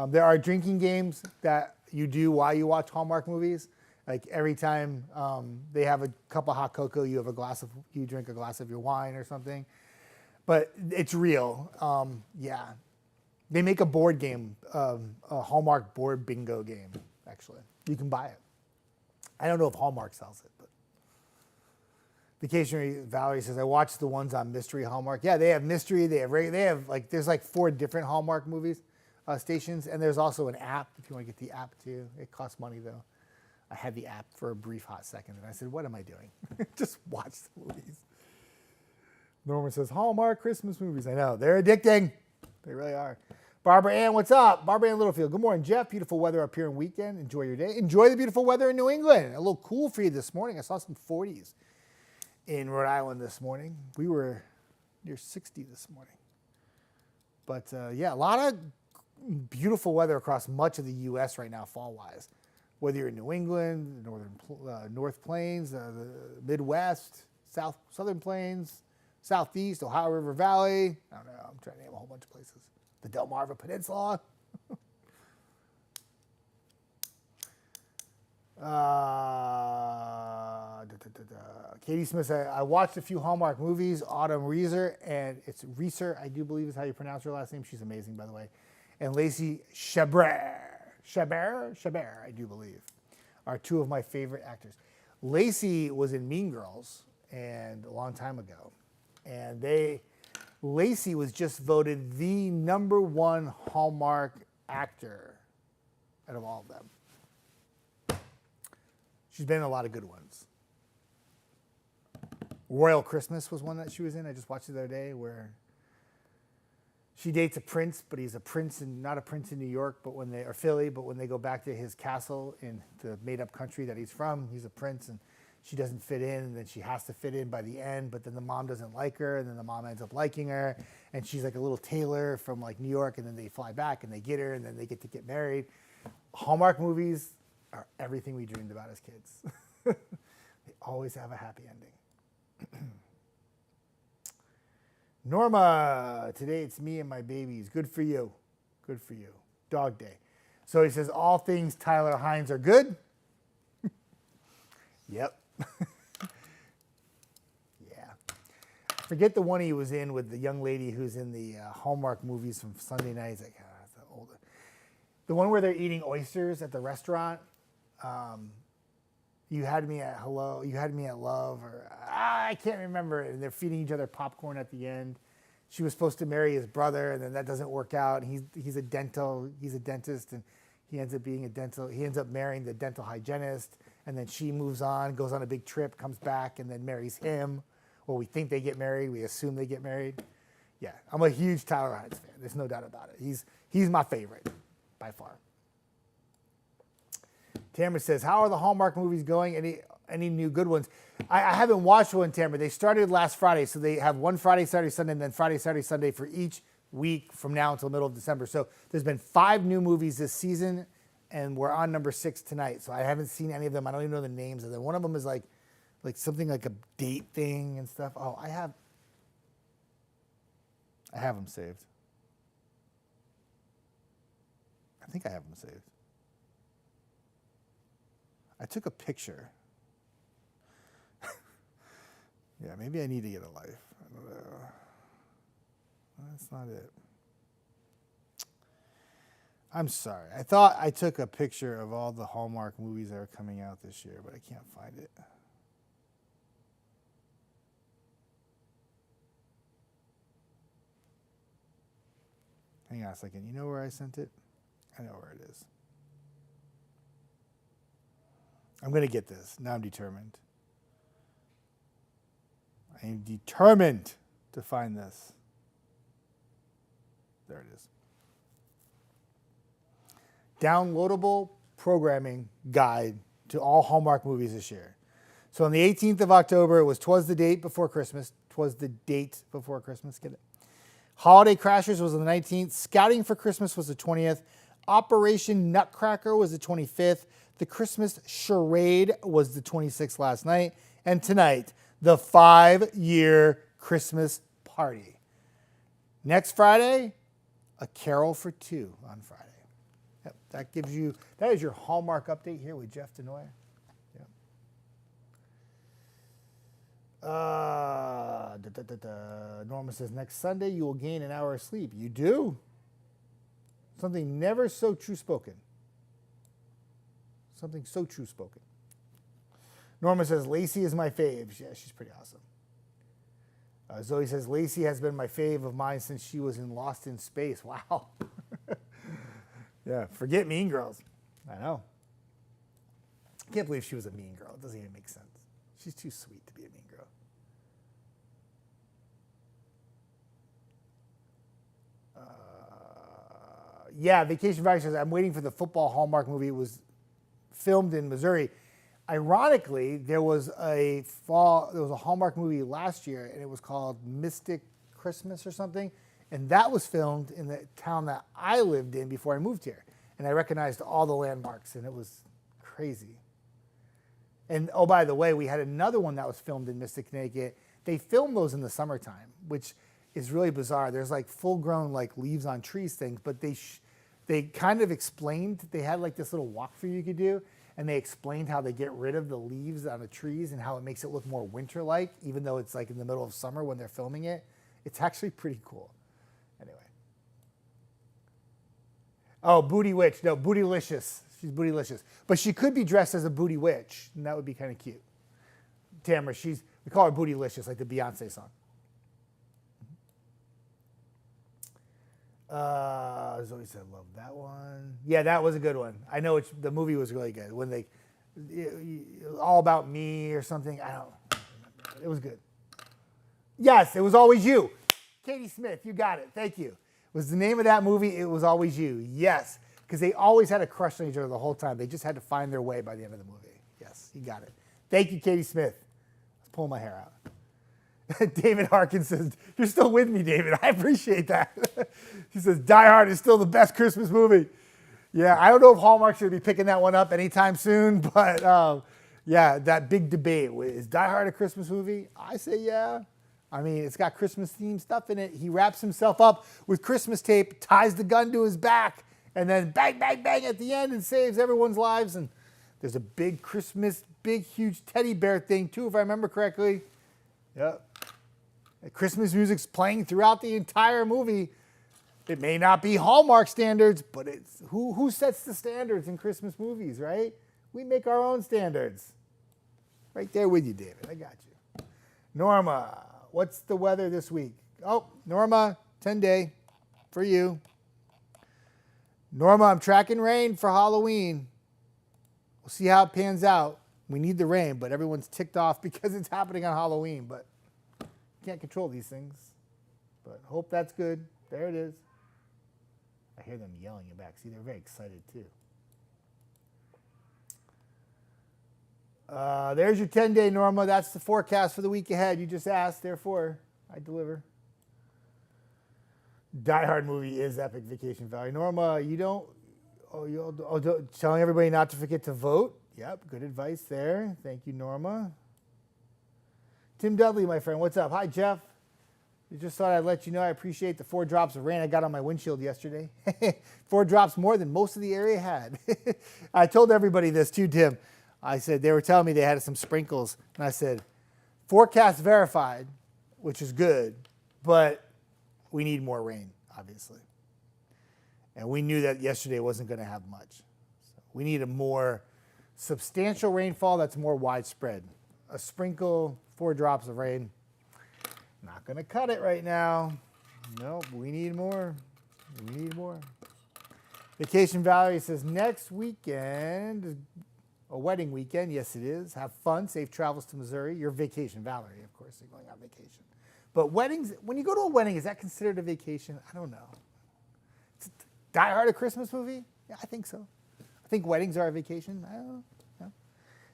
there are drinking games that you do while you watch Hallmark movies. Like every time they have a cup of hot cocoa, you drink a glass of your wine or something. But it's real. Yeah. They make a board game, a Hallmark board bingo game, actually. You can buy it. I don't know if Hallmark sells it, but Vacation Valerie says, I watched the ones on Mystery Hallmark. Yeah, they have mystery. They have like, there's like 4 different Hallmark movies, stations. And there's also an app if you want to get the app too. It costs money though. I had the app for a brief hot second and I said, what am I doing? Just watch the movies. Norman says, Hallmark Christmas movies. I know, they're addicting. They really are. Barbara Ann, what's up? Barbara Ann Littlefield. Good morning, Jeff. Beautiful weather up here in weekend. Enjoy your day. Enjoy the beautiful weather in New England. A little cool for you this morning. I saw some 40s in Rhode Island this morning. We were near 60 this morning. But yeah, a lot of beautiful weather across much of the U.S. right now, fall-wise. Whether you're in New England, North Plains, the Midwest, Southern Plains, Southeast, Ohio River Valley. I don't know. I'm trying to name a whole bunch of places. The Delmarva Peninsula. Katie Smith said, I watched a few Hallmark movies, Autumn Reeser, and it's Reeser, I do believe is how you pronounce her last name. She's amazing, by the way. And Lacey Chabert, I do believe, are two of my favorite actors. Lacey was in Mean Girls and a long time ago. And Lacey was just voted the #1 Hallmark actor out of all of them. She's been in a lot of good ones. Royal Christmas was one that she was in. I just watched it the other day where she dates a prince, but he's a prince and not a prince in New York, but when they are Philly, but when they go back to his castle in the made-up country that he's from, he's a prince, and she doesn't fit in, and then she has to fit in by the end, but then the mom doesn't like her, and then the mom ends up liking her, and she's like a little tailor from like New York, and then they fly back and they get her, and then they get to get married. Hallmark movies are everything we dreamed about as kids. They always have a happy ending. Norma, today it's me and my babies. Good for you. Good for you. Dog day. So he says, all things Tyler Hines are good. Yep. Yeah. Forget the one he was in with the young lady who's in the Hallmark movies from Sunday nights. Like, it's older. The one where they're eating oysters at the restaurant. You had me at hello. You had me at love, or I can't remember. And they're feeding each other popcorn at the end. She was supposed to marry his brother, and then that doesn't work out. He's a dentist, and he ends up marrying the dental hygienist, and then she moves on, goes on a big trip, comes back, and then marries him. Well, we think they get married. We assume they get married. Yeah, I'm a huge Tyler Hines fan. There's no doubt about it. He's my favorite by far. Tamara says, how are the Hallmark movies going? Any new good ones? I haven't watched one, Tamara. They started last Friday, so they have one Friday, Saturday, Sunday, and then Friday, Saturday, Sunday for each week from now until middle of December. So there's been 5 new movies this season, and we're on number 6 tonight. So I haven't seen any of them. I don't even know the names of them. One of them is like something like a date thing and stuff. Oh, I have them saved. I think I have them saved. I took a picture. Yeah, maybe I need to get a life. I don't know. That's not it. I'm sorry. I thought I took a picture of all the Hallmark movies that are coming out this year, but I can't find it. Hang on a second. You know where I sent it? I know where it is. I'm going to get this. Now I'm determined. I am determined to find this. There it is. Downloadable programming guide to all Hallmark movies this year. So on the 18th of October, it was 'Twas the Date Before Christmas. 'Twas the Date Before Christmas. Get it? Holiday Crashers was on the 19th. Scouting for Christmas was the 20th. Operation Nutcracker was the 25th. The Christmas Charade was the 26th last night. And tonight, the 5-year Christmas Party. Next Friday, A Carol for Two on Friday. Yep, that is your Hallmark update here with Jeff Denoy. Yep. Norma says, next Sunday you will gain an hour of sleep. You do? Something never so true spoken. Something so true spoken. Norma says, Lacey is my fave. Yeah, she's pretty awesome. Zoe says, Lacey has been my fave of mine since she was in Lost in Space. Wow. Yeah, forget Mean Girls. I know. I can't believe she was a mean girl. It doesn't even make sense. She's too sweet to be a mean girl. Yeah, Vacation Value says, I'm waiting for the football Hallmark movie. It was filmed in Missouri. Ironically, there was a Hallmark movie last year, and it was called Mystic Christmas or something. And that was filmed in the town that I lived in before I moved here. And I recognized all the landmarks, and it was crazy. And oh, by the way, we had another one that was filmed in Mystic, Connecticut. They film those in the summertime, which is really bizarre. There's like full-grown like leaves on trees things, but they kind of explained, they had like this little walkthrough you could do, and they explained how they get rid of the leaves on the trees and how it makes it look more winter-like, even though it's like in the middle of summer when they're filming it. It's actually pretty cool. Anyway. Oh, Booty Witch. No, Bootylicious. She's Bootylicious. But she could be dressed as a Booty Witch, and that would be kind of cute. Tamara, we call her Bootylicious, like the Beyonce song. Zoe said, love that one. Yeah, that was a good one. I know the movie was really good. When All About Me or something. I don't remember. It was good. Yes, It Was Always You. Katie Smith, you got it. Thank you. Was the name of that movie, It Was Always You. Yes, because they always had a crush on each other the whole time. They just had to find their way by the end of the movie. Yes, you got it. Thank you, Katie Smith. Let's pull my hair out. David Harkins says, you're still with me, David. I appreciate that. He says, Die Hard is still the best Christmas movie. Yeah, I don't know if Hallmark's going to be picking that one up anytime soon, but yeah, that big debate. Is Die Hard a Christmas movie? I say yeah. I mean, it's got Christmas-themed stuff in it. He wraps himself up with Christmas tape, ties the gun to his back, and then bang, bang, bang at the end and saves everyone's lives. And there's a big Christmas, big, huge teddy bear thing, too, if I remember correctly. Yep. Christmas music's playing throughout the entire movie. It may not be Hallmark standards, but it's who sets the standards in Christmas movies, right? We make our own standards. Right there with you, David. I got you. Norma, what's the weather this week? Oh, Norma, 10-day for you. Norma, I'm tracking rain for Halloween. We'll see how it pans out. We need the rain, but everyone's ticked off because it's happening on Halloween, but can't control these things, but hope that's good. There it is. I hear them yelling in back. See, they're very excited too. There's your 10-day, Norma. That's the forecast for the week ahead. You just asked, therefore I deliver. Die Hard movie is epic. Vacation Valley. Norma, telling everybody not to forget to vote. Yep, good advice there. Thank you, Norma. Tim Dudley, my friend, what's up? Hi, Jeff. I just thought I'd let you know I appreciate the 4 drops of rain I got on my windshield yesterday. 4 drops more than most of the area had. I told everybody this too, Tim. I said, they were telling me they had some sprinkles. And I said, forecast verified, which is good, but we need more rain, obviously. And we knew that yesterday wasn't going to have much. So we need a more substantial rainfall that's more widespread. A sprinkle, 4 drops of rain, not going to cut it right now. Nope, we need more. We need more. Vacation Valerie says, next weekend, a wedding weekend. Yes, it is. Have fun. Safe travels to Missouri. Your Vacation Valerie, of course, you're going on vacation. But weddings, when you go to a wedding, is that considered a vacation? I don't know. It's Die Hard a Christmas movie? Yeah, I think so. I think weddings are a vacation. I don't know.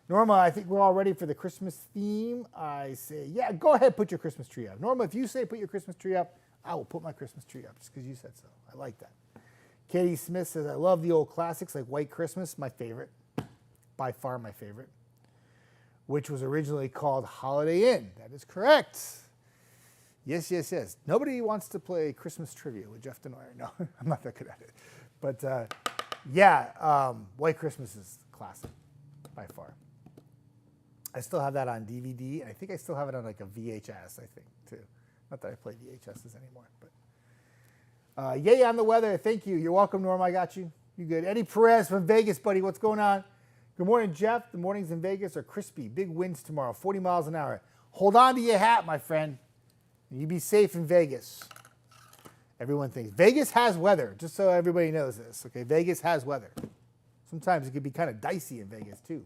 Norma, I think we're all ready for the Christmas theme. I say, yeah, go ahead, put your Christmas tree up. Norma, if you say put your Christmas tree up, I will put my Christmas tree up just because you said so. I like that. Katie Smith says, I love the old classics like White Christmas, my favorite, by far my favorite, which was originally called Holiday Inn. That is correct. Yes, yes, yes. Nobody wants to play Christmas trivia with Jeff Denoyer. No, I'm not that good at it. But yeah, White Christmas is classic by far. I still have that on DVD, and I think I still have it on like a VHS, I think, too. Not that I play VHSs anymore. But yay on the weather. Thank you. You're welcome, Norm. I got you. You good. Eddie Perez from Vegas, buddy. What's going on? Good morning, Jeff. The mornings in Vegas are crispy. Big winds tomorrow, 40 miles an hour. Hold on to your hat, my friend. You be safe in Vegas. Everyone thinks. Vegas has weather, just so everybody knows this. Okay, Vegas has weather. Sometimes it could be kind of dicey in Vegas, too.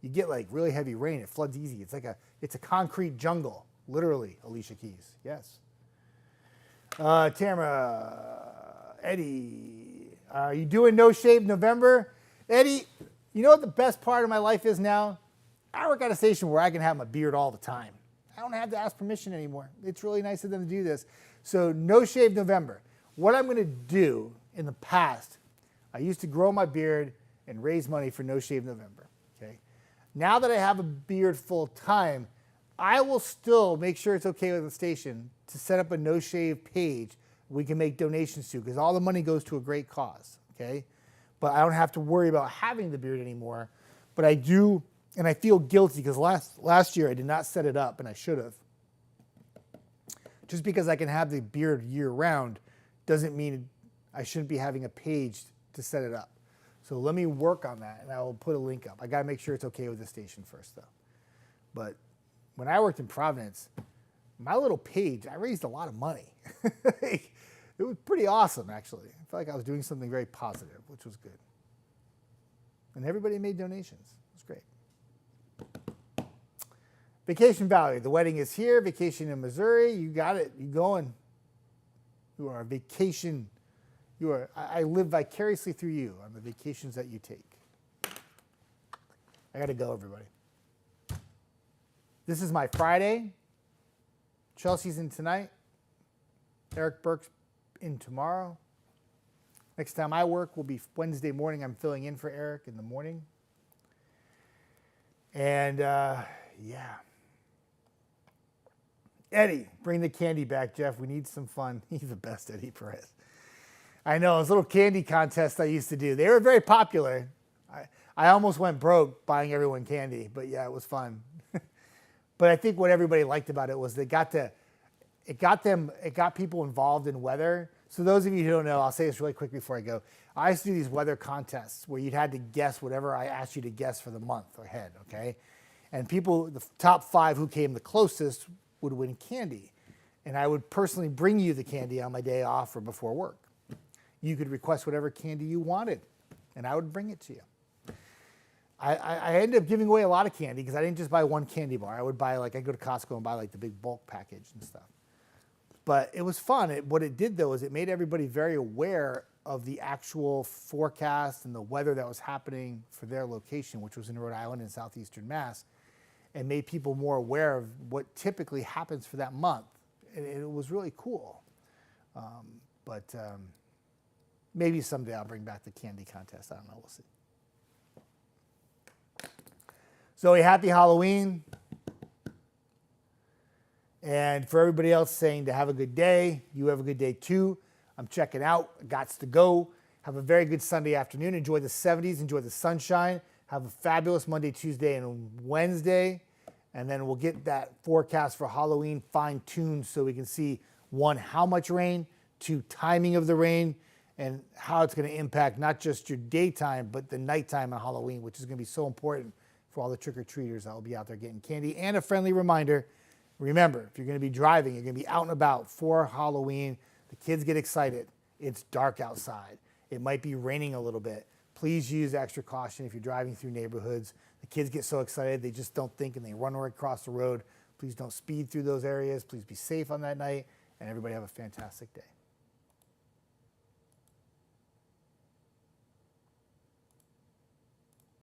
You get like really heavy rain. It floods easy. It's a concrete jungle, literally, Alicia Keys. Yes. Tamara, Eddie, are you doing No Shave November? Eddie, you know what the best part of my life is now? I work at a station where I can have my beard all the time. I don't have to ask permission anymore. It's really nice of them to do this. So No Shave November. What I'm going to do in the past, I used to grow my beard and raise money for No Shave November. Okay. Now that I have a beard full time, I will still make sure it's okay with the station to set up a No Shave page we can make donations to, because all the money goes to a great cause. Okay. But I don't have to worry about having the beard anymore. But I do, and I feel guilty because last year I did not set it up, and I should have. Just because I can have the beard year round doesn't mean I shouldn't be having a page to set it up. So let me work on that, and I will put a link up. I got to make sure it's okay with the station first, though. But when I worked in Providence, my little page, I raised a lot of money. It was pretty awesome, actually. I felt like I was doing something very positive, which was good. And everybody made donations. It was great. Vacation Valley. The wedding is here. Vacation in Missouri. You got it. You going. You are a vacation. You are. I live vicariously through you on the vacations that you take. I got to go, everybody. This is my Friday. Chelsea's in tonight. Eric Burke's in tomorrow. Next time I work will be Wednesday morning. I'm filling in for Eric in the morning. And yeah. Eddie, bring the candy back, Jeff. We need some fun. He's the best, Eddie Perez. I know, those little candy contests I used to do. They were very popular. I almost went broke buying everyone candy, but yeah, it was fun. But I think what everybody liked about it was it got people involved in weather. So those of you who don't know, I'll say this really quick before I go. I used to do these weather contests where you'd had to guess whatever I asked you to guess for the month ahead, okay? And people, the top 5 who came the closest would win candy. And I would personally bring you the candy on my day off or before work. You could request whatever candy you wanted, and I would bring it to you. I ended up giving away a lot of candy because I didn't just buy one candy bar. I would buy, like, I'd go to Costco and buy, like, the big bulk package and stuff. But it was fun. What it did, though, is it made everybody very aware of the actual forecast and the weather that was happening for their location, which was in Rhode Island and southeastern Mass, and made people more aware of what typically happens for that month. And it was really cool. But maybe someday I'll bring back the candy contest. I don't know. We'll see. Zoe, happy Halloween. And for everybody else saying to have a good day, you have a good day too. I'm checking out. Gots to go. Have a very good Sunday afternoon. Enjoy the 70s. Enjoy the sunshine. Have a fabulous Monday, Tuesday, and Wednesday. And then we'll get that forecast for Halloween fine-tuned so we can see, 1, how much rain, 2, timing of the rain, and how it's going to impact not just your daytime, but the nighttime on Halloween, which is going to be so important for all the trick-or-treaters that will be out there getting candy. And a friendly reminder, remember, if you're going to be driving, you're going to be out and about for Halloween. The kids get excited. It's dark outside. It might be raining a little bit. Please use extra caution if you're driving through neighborhoods. The kids get so excited, they just don't think and they run right across the road. Please don't speed through those areas. Please be safe on that night, and everybody have a fantastic day.